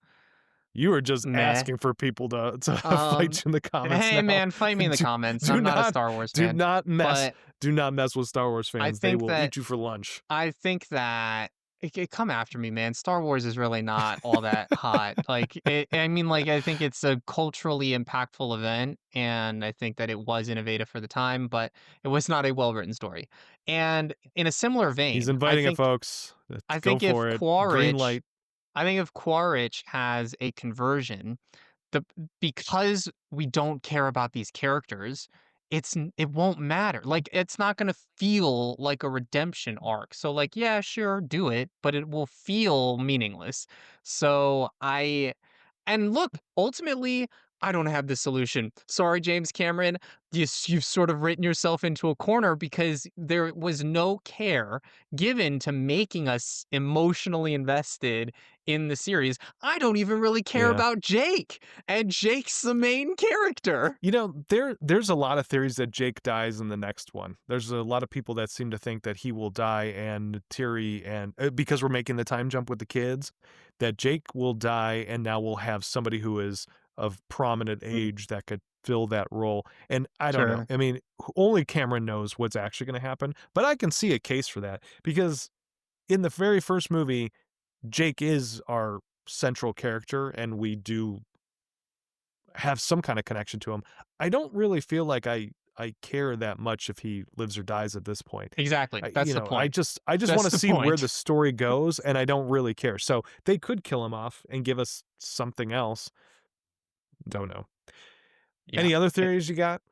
You are just meh. asking for people to Um, fight you in the comments hey, now. man, fight me in the Do comments. do I'm not a not Star Wars do fan, not mess but do not mess with Star Wars I fans. They think will that eat you for lunch. I think that come after me, man. Star Wars is really not all that hot. Like, I mean, like, I think it's a culturally impactful event, and I think that it was innovative for the time, but it was not a well-written story. And in a similar He's vein, inviting it, folks. I Go think if for it. Green Quaritch light. I think if Quaritch has a conversion, the because we don't care about these characters, it won't matter. Like, it's not gonna feel like a redemption arc. So, like, yeah, sure, do it, but it will feel meaningless. So I and look, ultimately, I don't have the solution. Sorry, James Cameron. You've sort of written yourself into a corner because there was no care given to making us emotionally invested in the series. I don't even really care Yeah. about Jake, and Jake's the main character. There's a lot of theories that Jake dies in the next one. There's a lot of people that seem to think that he will die and Terry and because we're making the time jump with the kids, that Jake will die and now we'll have somebody who is of prominent age that could fill that role. And I don't know. Sure. I mean, only Cameron knows what's actually going to happen, but I can see a case for that because in the very first movie, Jake is our central character and we do have some kind of connection to him. I don't really feel like I care that much if he lives or dies at this point. Exactly. That's the point. I just That's wanna the see where point. the story goes, and I don't really care. So, they could kill him off and give us something else. Don't know. Yeah. Any other Eh, theories you got?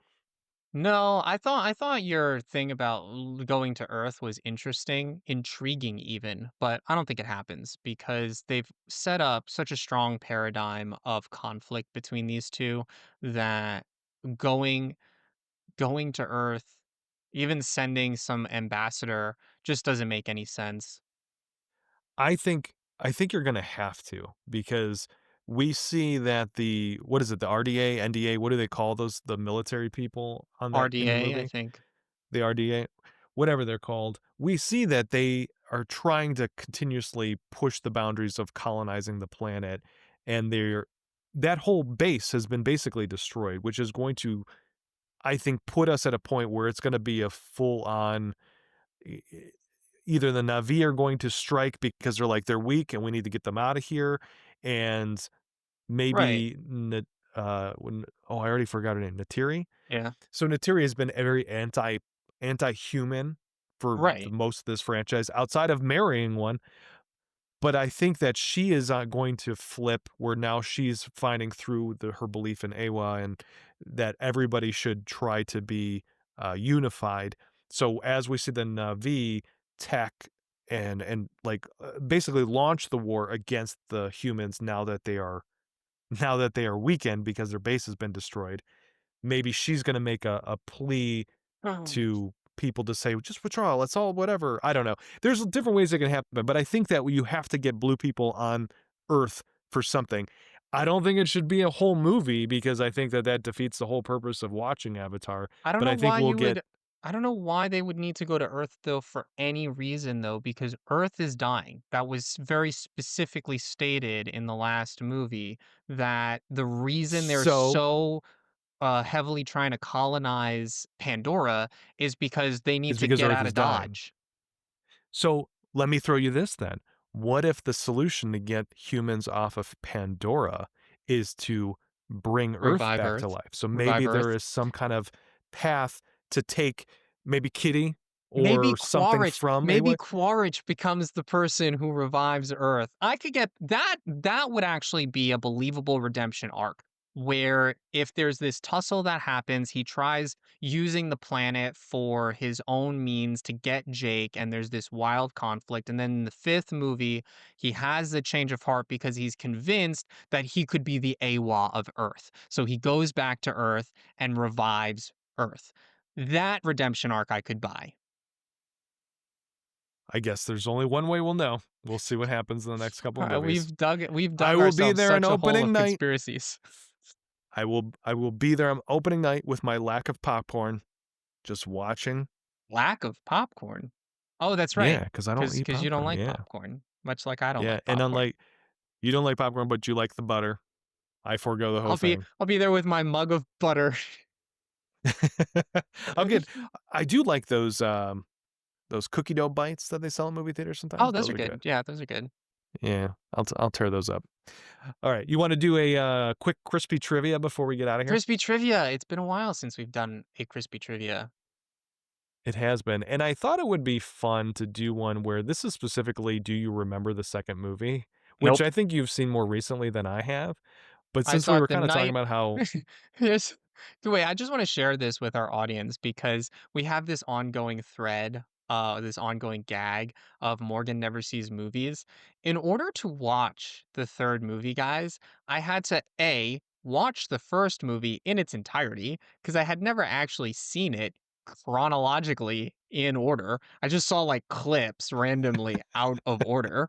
No, I thought your thing about going to Earth was interesting, intriguing even, but I don't think it happens because they've set up such a strong paradigm of conflict between these two that going going to Earth, even sending some ambassador just doesn't make any sense. I think you're gonna have to because we see that the what is it? The RDA, NDA, what do they call those the military people on that in the RDA, I movie? think. The RDA, whatever they're called, we see that they are trying to continuously push the boundaries of colonizing the planet, and they're that whole base has been basically destroyed, which is going to, I think, put us at a point where it's going to be a full on. Either the Navi are going to strike because they're like they're weak and we need to get them out of here, and Right. maybe when oh I already forgot her name Natiri. Yeah. So Natiri has been a very anti-human for the Right. most of this franchise outside of marrying one, but I think that she is, going to flip where now she's finding through her belief in Awa and that everybody should try to be, unified. So as we see the Na'vi tech and, like, basically launch the war against the humans now that they are weakened because their base has been destroyed, maybe she's gonna make a plea Um, to people to say, "Just withdraw, let's all whatever." I don't know. There's different ways it can happen, but I think that you have to get blue people on Earth for something. I don't think it should be a whole movie because I think that that defeats the whole purpose of watching Avatar, I don't but know I think why we'll you get would I don't know why they would need to go to Earth though for any reason though, because Earth is dying. That was very specifically stated in the last movie that the reason they're so so heavily trying to colonize Pandora is because they need is to because get Earth out is of dying. Dodge. So let me throw you this then. What if the solution to get humans off of Pandora is to bring Earth Revive back to Earth. life? So Revive maybe there Earth. is some kind of path to take maybe Kitty Maybe or something Quaritch from maybe Awa. Quaritch becomes the person who revives Earth. I could get that would actually be a believable redemption arc, where if there's this tussle that happens, he tries using the planet for his own means to get Jake, and there's this wild conflict, and then in the 5th movie, he has the change of heart because he's convinced that he could be the Awa of Earth. So he goes back to Earth and revives Earth. That redemption arc I could buy. I guess there's only one way we'll know. We'll see what happens in the next couple of movies. We've I dug will be ourselves there on such a hole opening of night. conspiracies. I will be there on opening night with my lack of popcorn, just watching. Lack of popcorn. Oh, that's right. Yeah, because I don't eat Because you don't popcorn. like Yeah. popcorn, much like I don't Yeah. like And popcorn. unlike you don't like popcorn, but you like the butter. I forego the whole thing. I'll be there with my mug of butter. I'll get I do like those cookie dough bites that they sell in movie theaters Oh, sometimes. those Those are are good. good. Yeah, those are good. Yeah, I'll tear those up. All right, you wanna do a, quick crispy trivia before we get out of here? Crispy trivia. It's been a while since we've done a crispy trivia. It has been, and I thought it would be fun to do one where this is specifically, do you remember the second movie? Which Nope. I think you've seen more recently than I have, but I since saw we it were the kinda talking night about how Here's wait, I just wanna share this with our audience because we have this ongoing thread, this ongoing gag of Morgan never sees movies. In order to watch the 3rd movie, guys, I had to, A, watch the 1st movie in its entirety because I had never actually seen it chronologically in order. I just saw, like, clips randomly out of order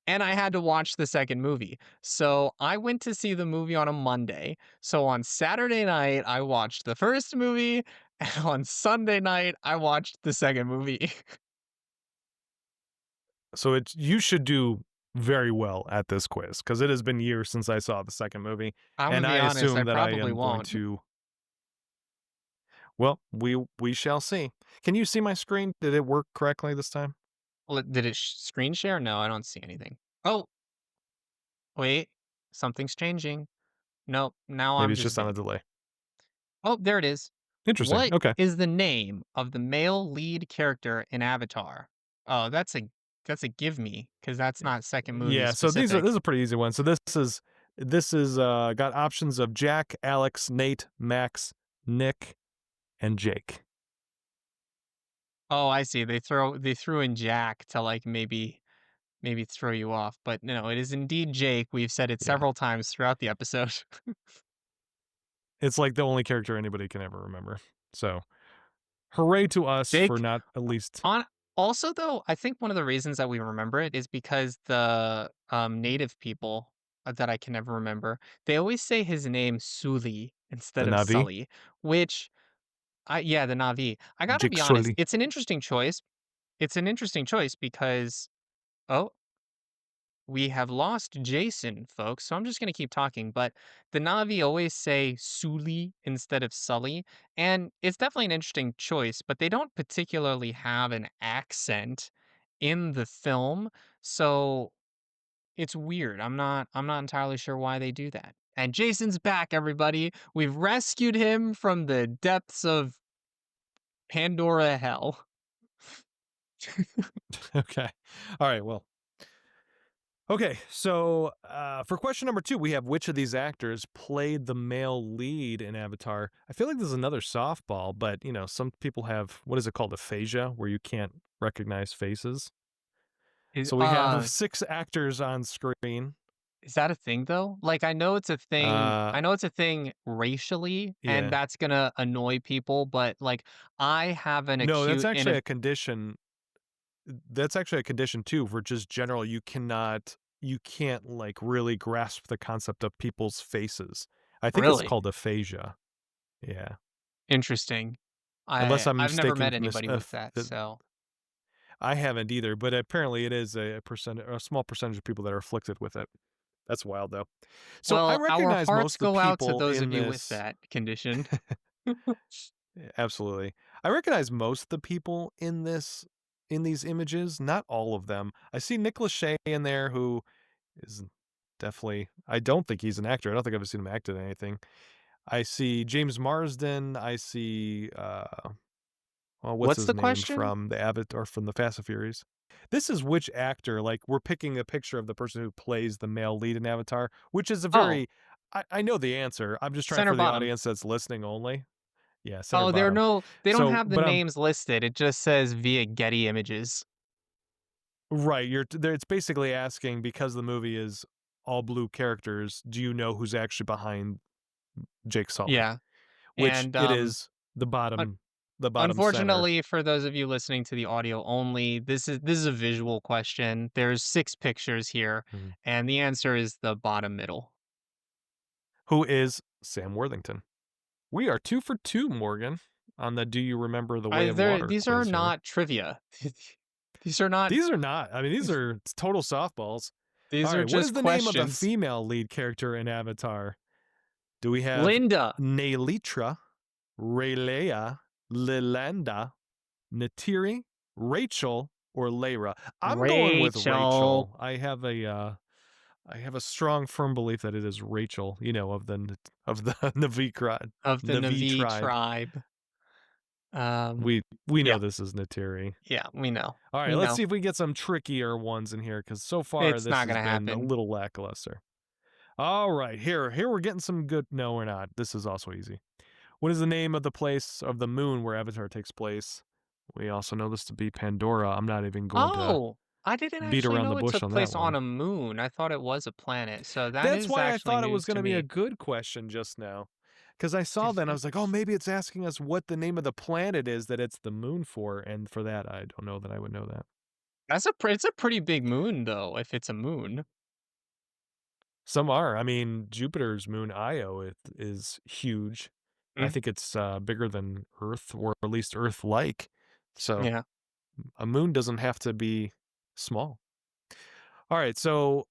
and I had to watch the 2nd movie. So, I went to see the movie on a Monday. So, on Saturday night, I watched the 1st movie, and on Sunday night, I watched the 2nd movie. so it's you should do very well at this quiz because it has been years since I saw the second movie, I'm gonna and be I honest, I assume that I probably am going won't. to well, we shall see. Can you see my screen? Did it work correctly this time? Well, did it screen share? No, I don't see anything. Oh, wait, something's changing. Nope, now Maybe I'm it's just just on a big. delay. Oh, there it is. Interesting, What okay. is the name of the male lead character in Avatar? Oh, that's a give me because that's not 2nd movie Yeah, so specific. this is a pretty easy one. So this is got options of Jack, Alex, Nate, Max, Nick, and Jake. Oh, I see. They threw in Jack to, like, maybe throw you off, but no, it is indeed Jake. We've said it Yeah. several times throughout the episode. It's like the only character anybody can ever remember. So, hooray to us for Jake not at least on also, though, I think one of the reasons that we remember it is because the, native people, that I can never remember, they always say his name Sully the instead of Navi, Sully, which yeah, the Na'vi. I gotta Jake be honest, Sully. it's an interesting choice. It's an interesting choice because oh, we have lost Jason, folks, so I'm just gonna keep talking, but the Na'vi always say Sully instead of Sully, and it's definitely an interesting choice, but they don't particularly have an accent in the film, so it's weird. I'm not entirely sure why they do that. And Jason's back, everybody. We've rescued him from the depths of Pandora hell. Okay. All right, well, Okay, so for question number 2, we have which of these actors played the male lead in Avatar? I feel like this is another softball, but some people have what is it called, aphasia, where you can't recognize faces. Is So we have 6 actors on screen. is that a thing though? Like I know it's a thing. Uh, I know it's a thing racially, and yeah. that's gonna annoy people. But like, I have an No, that's acute actually and a condition. That's actually a condition too, for just general, you can't, like, really grasp the concept of people's faces. I think it's really called aphasia. Yeah. interesting. Unless I'm I've never mistaken met from this, anybody with that. So I haven't either, but apparently it is a small percentage of people that are afflicted with it. That's wild though. So I well, our recognize hearts most of the go out to people those in of you with this. that condition. Yeah, absolutely. I recognize most of the people in these images, not all of them. I see Nick Lachey in there, who is definitely, I don't think he's an actor. I don't think I've ever seen him act in anything. I see James Marsden. I see well, what's What's his the name question? from the Avatar, from the Fast and Furious? This is which actor, like, we're picking a picture of the person who plays the male lead in Avatar, which is a Oh, very, I know the answer. I'm just trying center for the bottom. audience that's listening only. Yeah, center Oh, bottom. they don't So, have the but I'm names listed. It just says via Getty Images. right. It's basically asking, because the movie is all blue characters, do you know who's actually behind Jake Sully? Yeah, Which and it is un the bottom center. unfortunately for those of you listening to the audio only, this is a visual question. There's 6 pictures here, Mhm. and the answer is the bottom middle. Who is Sam Worthington? We are 2 for 2, Morgan, on the "Do you remember the Way I of there Water" these are quiz here. not trivia. These are not These are not. I mean, these are total softballs. these are Alright, what is just the name of the questions. female lead character in Avatar? Do we have Linda, Neyllitra, Rayleigh, Lilanda, Natiri, Rachel, or Layra? I'm going with Rachel Rachel. I have a strong, firm belief that it is Rachel, of the of the Navi Navi tribe. tribe. Um, We know yeah, this is Natiri. yeah, we know. All right, We let's know. see if we get some trickier ones in here, because so far It's this not has gonna been a happen. little lackluster. All right, here we're getting some good. No, we're not. This is also easy. What is the name of the place of the moon where Avatar takes place? We also know this to be Pandora. I'm not even going to Oh, I didn't beat actually around the know it bush took on that place on one. a moon. I thought it was a planet, so that That's is why I actually thought it was news going to to be a me. good question just now. Because I saw that and I Th- was like, oh, maybe it's asking us what the name of the planet is that it's the moon for. And for that, I don't know that I would know that. it's a pretty big moon though, if it's a moon. Some are. I mean, Jupiter's moon Io is huge. And I Mm, think it's bigger than Earth, or at least Earth like. So yeah. a moon doesn't have to be small. All right. So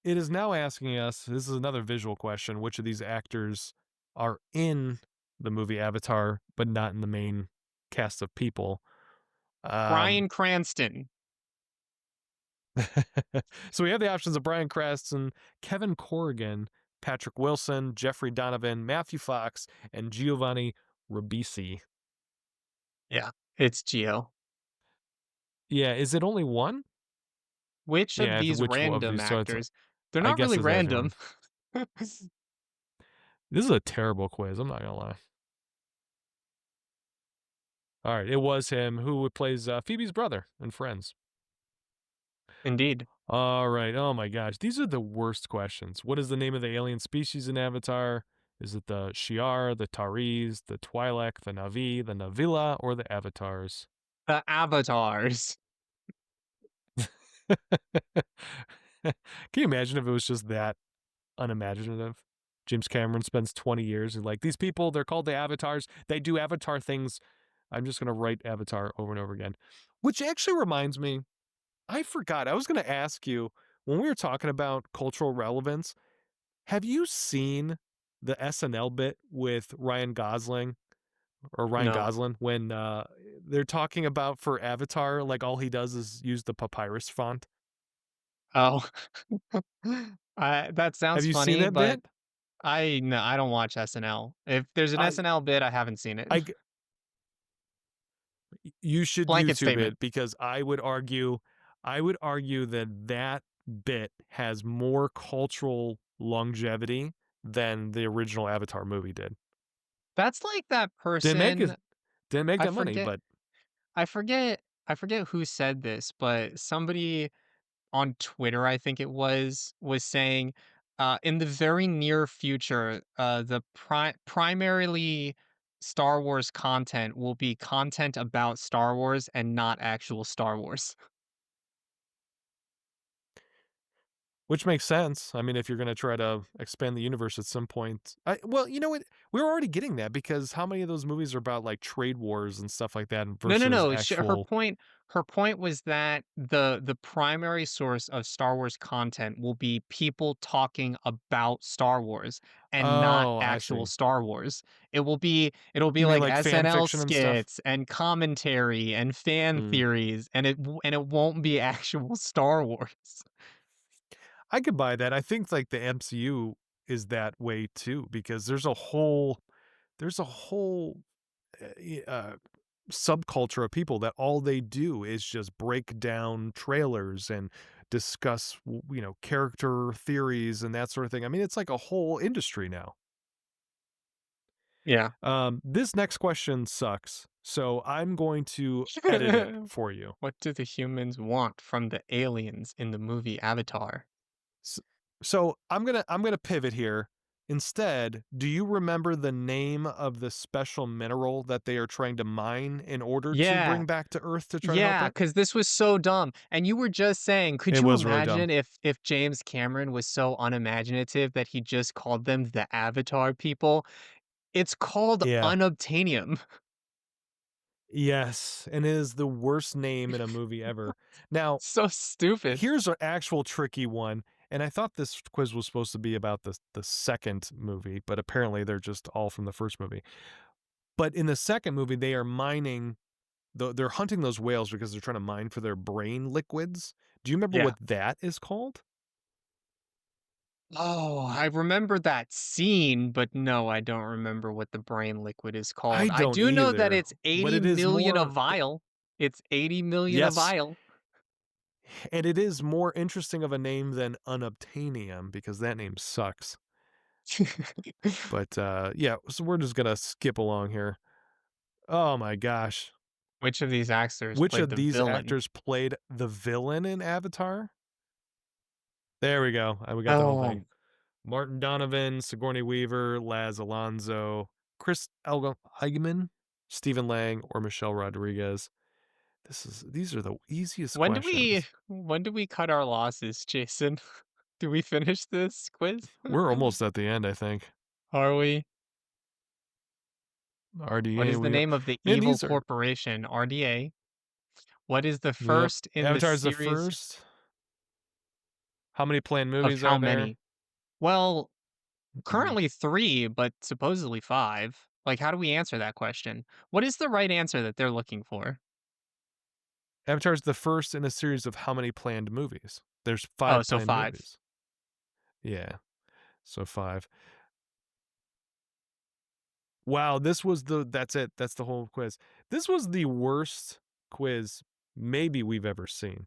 it is now asking us, this is another visual question, which of these actors are in the movie Avatar, but not in the main cast of people? Um, Bryan Cranston. so we have the options of Bryan Cranston, Kevin Corrigan, Patrick Wilson, Jeffrey Donovan, Matthew Fox, and Giovanni Ribisi. Yeah, it's Geo. Yeah, is it only one? Which of Yeah, these which one of random these? So it's, actors? They're I not guess really it's asking random. one. This is a terrible quiz. I'm not gonna lie. All right, it was him who plays Phoebe's brother in Friends. Indeed. All right. Oh my gosh, these are the worst questions. What is the name of the alien species in Avatar? Is it the Shi'ar, the Tauris, the Twi'lek, the Na'vi, the Na'vila, or the Avatars? The avatars. Can you imagine if it was just that unimaginative? James Cameron spends 20 years and, like, these people, they're called the Avatars. They do Avatar things. I'm just going to write Avatar over and over again. Which actually reminds me, I forgot. I was going to ask you, when we were talking about cultural relevance, have you seen the SNL bit with Ryan No. Gosling, when they're talking about, for Avatar, like, all he does is use the papyrus font? Oh. That Have sounds you seen funny, that but bit? I don't watch SNL. If there's an I SNL bit, I haven't seen it. I g You should Blanket YouTube statement. it, because I would argue that bit has more cultural longevity than the original Avatar movie did. That's like that Didn't make it person. didn't make I that money, forget but I forget I forget who said this, but somebody on Twitter, I think it was saying, in the very near future, the primarily Star Wars content will be content about Star Wars and not actual Star Wars. which makes sense. I mean, if you're gonna try to expand the universe at some point. Well, you know what? We're already getting that because how many of those movies are about, like, trade wars and stuff like that No, no, versus no. actual Her point was that the primary source of Star Wars content will be people talking about Star Wars and not Oh, I actual see. Star Wars. It'll be You mean like like fan SNL fiction and stuff? skits and commentary and fan Mm. theories, and it won't be actual Star Wars. I could buy that. I think, like, the MCU is that way too because there's a whole, y subculture of people that all they do is just break down trailers and discuss, character theories and that sort of thing. I mean, it's like a whole industry now. Yeah. This next question sucks, so I'm going to edit it for you. What do the humans want from the aliens in the movie Avatar? S so I'm gonna pivot here. Instead, do you remember the name of the special mineral that they are trying to mine in order to Yeah. bring back to Earth to try to help Yeah, it? because this was so dumb, and you were just saying, could It you was really dumb. imagine if James Cameron was so unimaginative that he just called them the Avatar people? It's called Yeah. unobtainium. Yes, and it is the worst name in a movie ever. Now, So stupid. here's an actual tricky one, and I thought this quiz was supposed to be about the second movie, but apparently they're just all from the first movie. But in the second movie, they are mining they're hunting those whales because they're trying to mine for their brain liquids. Do you remember Yeah. what that is called? Oh, I remember that scene, but no, I don't remember what the brain liquid is I called. I don't do know that either, it's but 80 it is million a more vial. It's 80 million a yes, vial. and it is more interesting of a name than unobtainium because that name sucks. But, yeah, so we're just gonna skip along here. Oh my gosh. Which of these actors Which played of the these villain? actors played the villain in Avatar? There we go. We got the whole thing. Oh, Martin Donovan, Sigourney Weaver, Laz Alonso, Chris Eigeman, Stephen Lang, or Michelle Rodriguez. These are the easiest questions. when do we cut our losses, Jason? Do we finish this quiz? We're almost at the end, I think. Are we? What RDA, is the we name of the man, evil these are corporation, RDA? What is the yep. first in the Avatar's the series first. How many planned of movies how are there? many? Well, Mm. currently 3, but supposedly 5. Like, how do we answer that question? What is the right answer that they're looking for? Avatar's the first in a series of how many planned movies? There's Oh, 5 so planned 5. movies. Yeah, so 5. Wow, this was that's it. That's the whole quiz. This was the worst quiz maybe we've ever seen.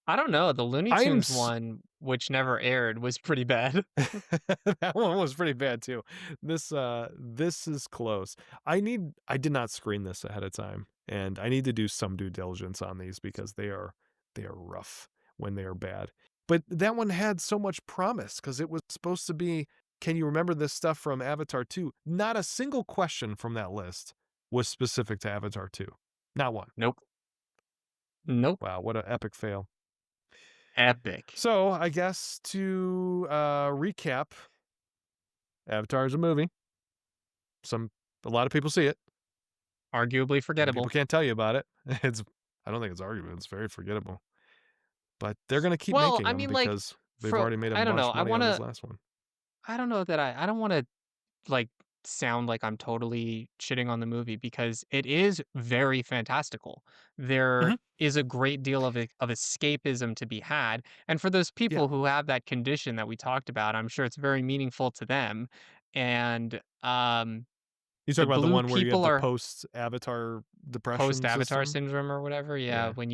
I don't know, the Looney I am Tunes one, which never aired, was pretty bad. that one was pretty bad too. This is close. I did not screen this ahead of time, and I need to do some due diligence on these because they are rough when they are bad. But that one had so much promise because it was supposed to be, can you remember this stuff from Avatar 2? Not a single question from that list was specific to Avatar 2. Not one. Nope. Nope. Wow, what an epic fail. Epic. So, I guess to recap, Avatar is a movie. Some a lot of people see it. Arguably A lot of people forgettable. can't tell you about it. It's I don't think it's arguable, it's very forgettable. But they're gonna keep Well, making I them mean, like, because they've for already made a I don't know, bunch of money on this last one. I don't know that I don't wanna, like, sound like I'm totally shitting on the movie because it is very fantastical. There Mhm. is a great deal of escapism to be had, and for those Yeah. people who have that condition that we talked about, I'm sure it's very meaningful to them, and, You talk The about the blue one where you have people the are post-Avatar depression post-Avatar system? syndrome or whatever, yeah, Yeah. when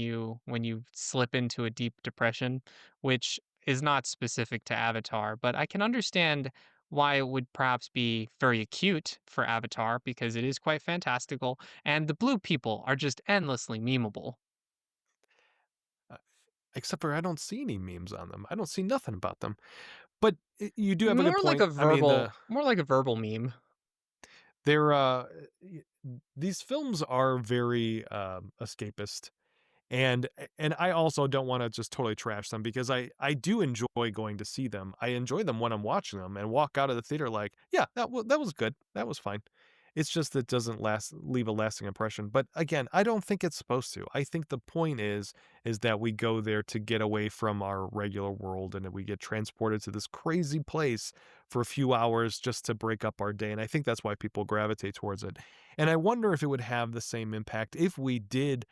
you slip into a deep depression, which is not specific to Avatar, but I can understand why it would perhaps be very acute for Avatar because it is quite fantastical, and the blue people are just endlessly memeable. Uh, except for I don't see any memes on them. I don't see nothing about them. But you do have a good point. I mean, More like a verbal meme. they're y- these films are very escapist. And I also don't wanna just totally trash them because I do enjoy going to see them. I enjoy them when I'm watching them and walk out of the theater like, "Yeah, that was good. That was fine." It's just that doesn't leave a lasting impression, but again, I don't think it's supposed to. I think the point is that we go there to get away from our regular world and that we get transported to this crazy place for a few hours just to break up our day, and I think that's why people gravitate towards it. And I wonder if it would have the same impact if we did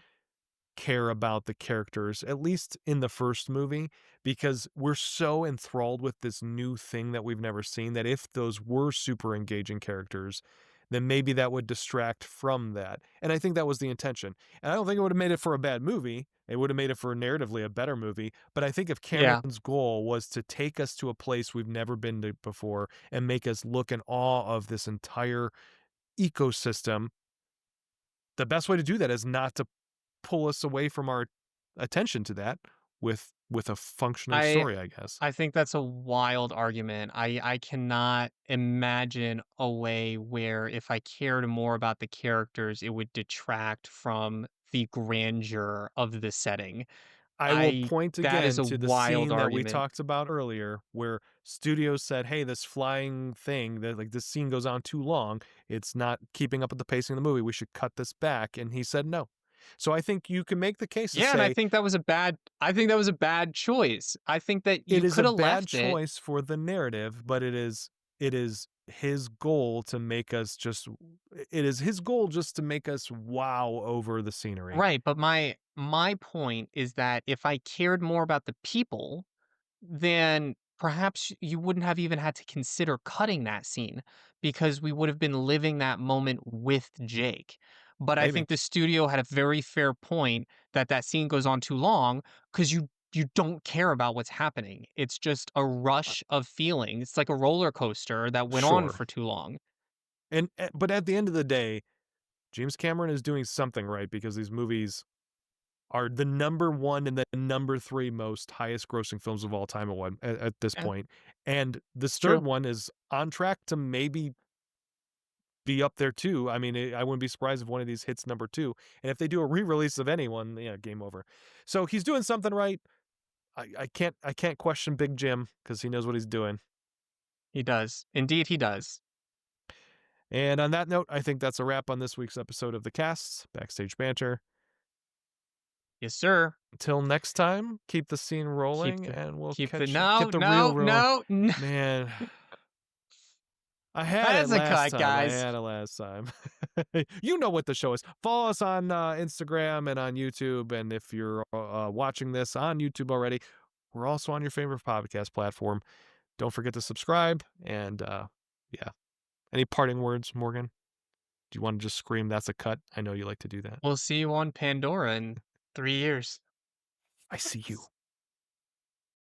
care about the characters, at least in the first movie, because we're so enthralled with this new thing that we've never seen that if those were super engaging characters, then maybe that would distract from that. And I think that was the intention. And I don't think it would have made it for a bad movie. It would have made it for narratively a better movie. But I think if Yeah. Cameron's goal was to take us to a place we've never been to before and make us look in awe of this entire ecosystem, the best way to do that is not to pull us away from our attention to that with a functioning I story, I guess. I think that's a wild argument. I cannot imagine a way where if I cared more about the characters, it would detract from the grandeur of the setting. I will I point That is again a to the wild scene that we argument. talked about earlier where studios said, "Hey, this flying thing that like this scene goes on too long. It's not keeping up with the pacing of the movie. We should cut this back." And he said no. So I think you can make the case to Yeah, and say I think that was a bad choice. I think that it you is a coulda bad left it. choice for the narrative, but it is his goal to make us just it is his goal just to make us wow over the scenery. Right, but my point is that if I cared more about the people, then perhaps you wouldn't have even had to consider cutting that scene because we would have been living that moment with Jake. But I Maybe. think the studio had a very fair point that that scene goes on too long because you don't care about what's happening. It's just a Uh, rush of feeling. It's like a roller coaster that went on sure. for too long. And but at the end of the day, James Cameron is doing something right because these movies are the number 1 and the number 3 most highest grossing films of all time at this Yeah, point. And this it's 3rd true. one is on track to maybe be up there too. I mean, I wouldn't be surprised if one of these hits number 2. And if they do a re-release of anyone, yeah, game over. So he's doing something right. I can't question Big Jim because he knows what he's doing. He does. Indeed, he does. And on that note, I think that's a wrap on this week's episode of The Casts, Backstage Banter. Yes, sir. Until next time, keep the scene Keep rolling the and we'll keep the get no, the reel no, rolling. no, no. Man, I had it That's a last cut, time. I guys. had it last time. You know what the show is. Follow us on Instagram and on YouTube. And if you're watching this on YouTube already, we're also on your favorite podcast platform. Don't forget to subscribe. And yeah, any parting words, Morgan? Do you want to just scream, "That's a cut"? I know you like to do that. We'll see you on Pandora in 3 years. I see you.